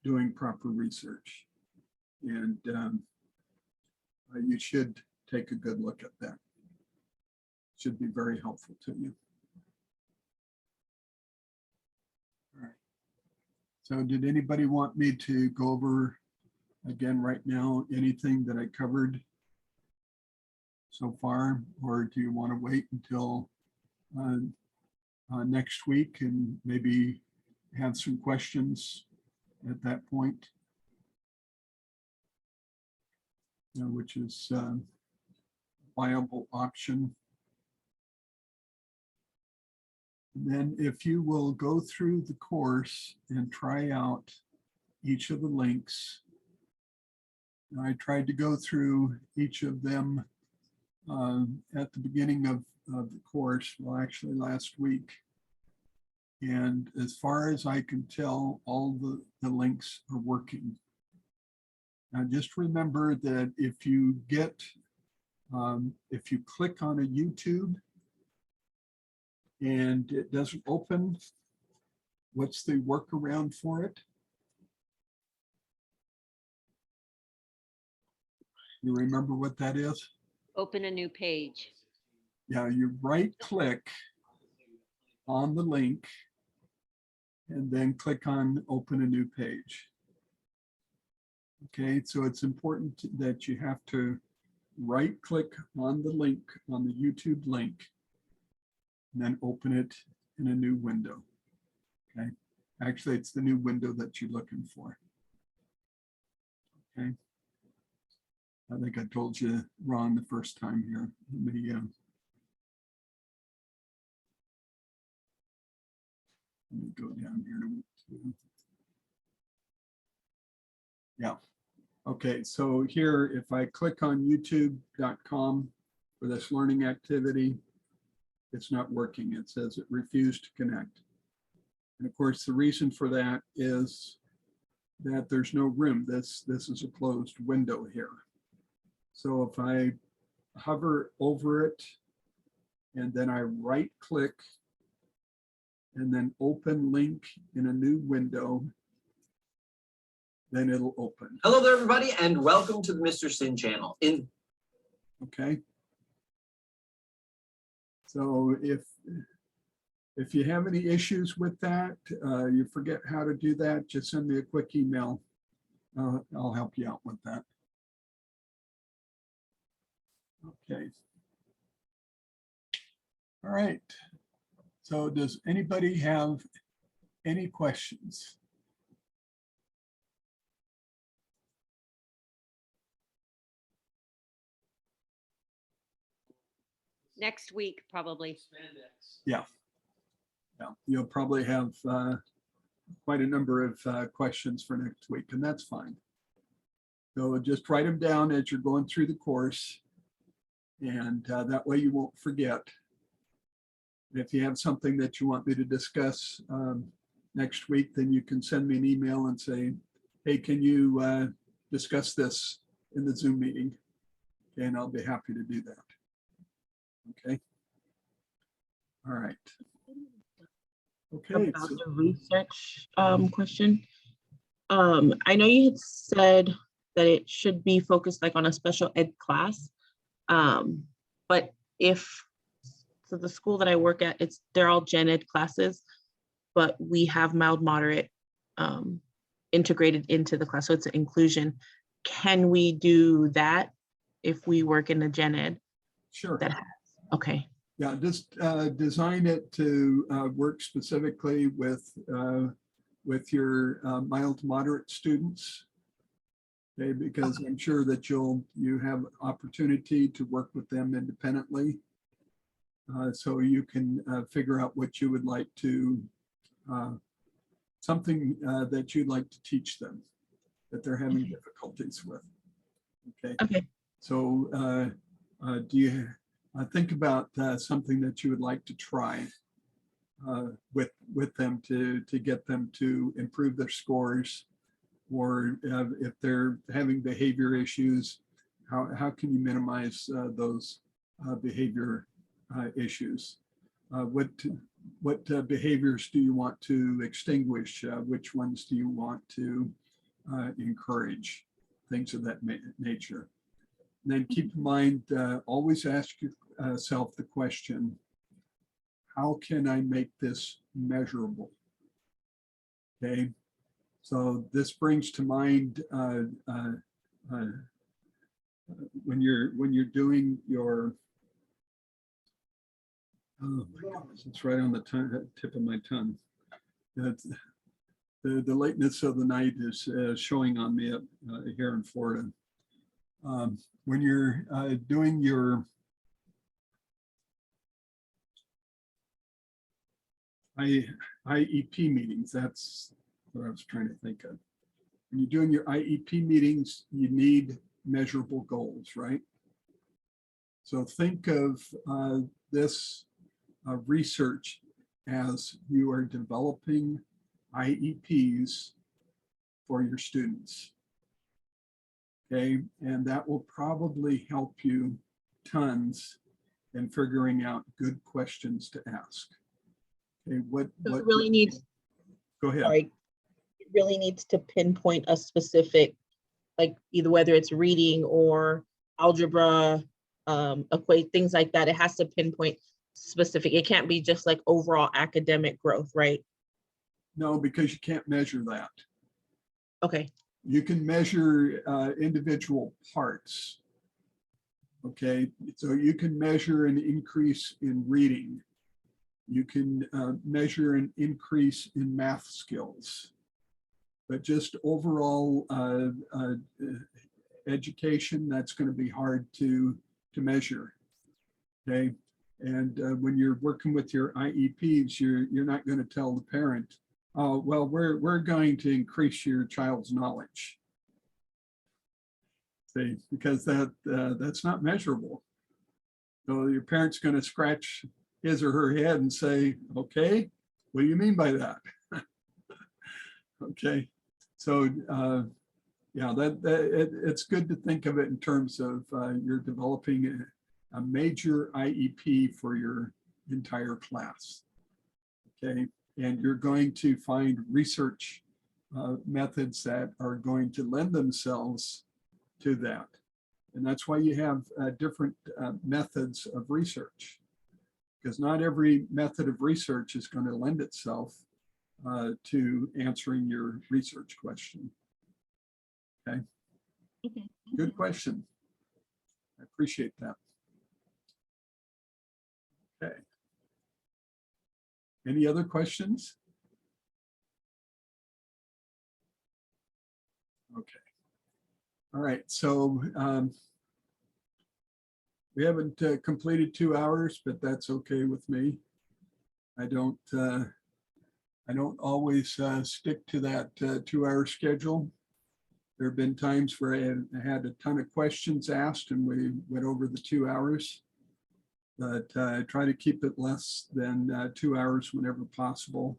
doing proper research, and you should take a good look at that. It should be very helpful to you. All right. So did anybody want me to go over again right now anything that I covered so far, or do you want to wait until next week and maybe have some questions at that point? Which is a viable option. And then if you will go through the course and try out each of the links. I tried to go through each of them at the beginning of the course, well, actually last week. And as far as I can tell, all the links are working. Now just remember that if you click on a YouTube and it doesn't open, What's the workaround for it? You remember what that is? Open a new page. Yeah, you right click on the link and then click on open a new page. Okay, so it's important that you have to right click on the link, on the YouTube link, and then open it in a new window. Okay, actually it's the new window that you're looking for. Okay, I think I told you wrong the first time here. Let me go down here to, yeah. Okay, so here, if I click on youtube.com for this learning activity, it's not working. It says it refused to connect. And of course, the reason for that is that there's no room. This is a closed window here. So if I hover over it and then I right click and then open link in a new window, then it'll open. Hello there, everybody, and welcome to the Mr. Sin channel. Okay. So if you have any issues with that, you forget how to do that, just send me a quick email. I'll help you out with that. Okay. All right. So does anybody have any questions? Next week, probably. Yeah. Yeah, you'll probably have quite a number of questions for next week, and that's fine. So just write them down as you're going through the course, and that way you won't forget. If you have something that you want me to discuss next week, then you can send me an email and say, hey, can you discuss this in the Zoom meeting? And I'll be happy to do that. Okay. All right. Okay. About the research question. I know you had said that it should be focused like on a special ed class. But so the school that I work at, they're all gen ed classes, but we have mild moderate integrated into the class. So it's an inclusion. Can we do that if we work in a gen ed? Sure. Okay. Yeah, just design it to work specifically with your mild to moderate students. Okay, because I'm sure that you have opportunity to work with them independently. So you can figure out what you would like to, something that you'd like to teach them that they're having difficulties with. Okay. Okay. So do you think about something that you would like to try with them to get them to improve their scores, or if they're having behavior issues, how can you minimize those behavior issues? What behaviors do you want to extinguish? Which ones do you want to encourage? Things of that nature. And then keep in mind, always ask yourself the question, how can I make this measurable? Okay, so this brings to mind when you're doing your, oh my goodness, it's right on the tip of my tongue. The lateness of the night is showing on me here in Florida. When you're doing your IEP meetings, that's what I was trying to think of. When you're doing your IEP meetings, you need measurable goals, right? So think of this research as you are developing IEPs for your students. Okay, and that will probably help you tons in figuring out good questions to ask. Okay, what really needs Go ahead. Sorry, it really needs to pinpoint a specific, like either whether it's reading or algebra, equate, things like that. It has to pinpoint specific. It can't be just like overall academic growth, right? No, because you can't measure that. Okay. You can measure individual parts. Okay, so you can measure an increase in reading. You can measure an increase in math skills. But just overall education, that's going to be hard to measure. Okay, and when you're working with your IEPs, you're not going to tell the parent, oh, well, we're going to increase your child's knowledge. See, because that's not measurable. So your parent's going to scratch his or her head and say, okay, what do you mean by that? Okay, so yeah, it's good to think of it in terms of you're developing a major IEP for your entire class. Okay, and you're going to find research methods that are going to lend themselves to that. And that's why you have different methods of research, because not every method of research is going to lend itself to answering your research question. Okay. Good question. I appreciate that. Okay. Any other questions? Okay. All right. So we haven't completed 2 hours, but that's okay with me. I don't always stick to that 2-hour schedule. There have been times where I had a ton of questions asked and we went over the 2 hours, but I try to keep it less than 2 hours whenever possible.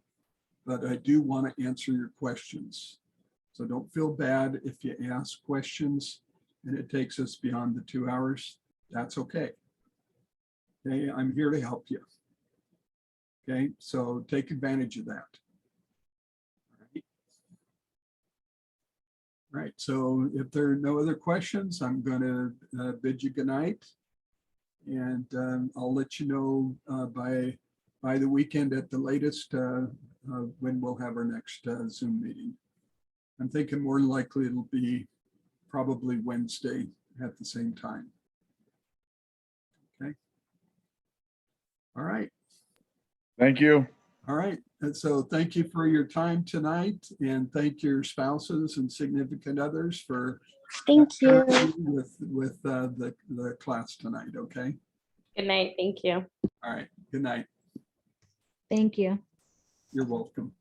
But I do want to answer your questions. So don't feel bad if you ask questions and it takes us beyond the 2 hours. That's okay. Okay, I'm here to help you. Okay, so take advantage of that. All right, so if there are no other questions, I'm going to bid you good night. And I'll let you know by the weekend at the latest when we'll have our next Zoom meeting. I'm thinking more than likely it'll be probably Wednesday at the same time. Okay. All right. Thank you. All right. And so thank you for your time tonight, and thank your spouses and significant others for Thank you. with the class tonight. Okay. Good night. Thank you. All right. Good night. Thank you. You're welcome.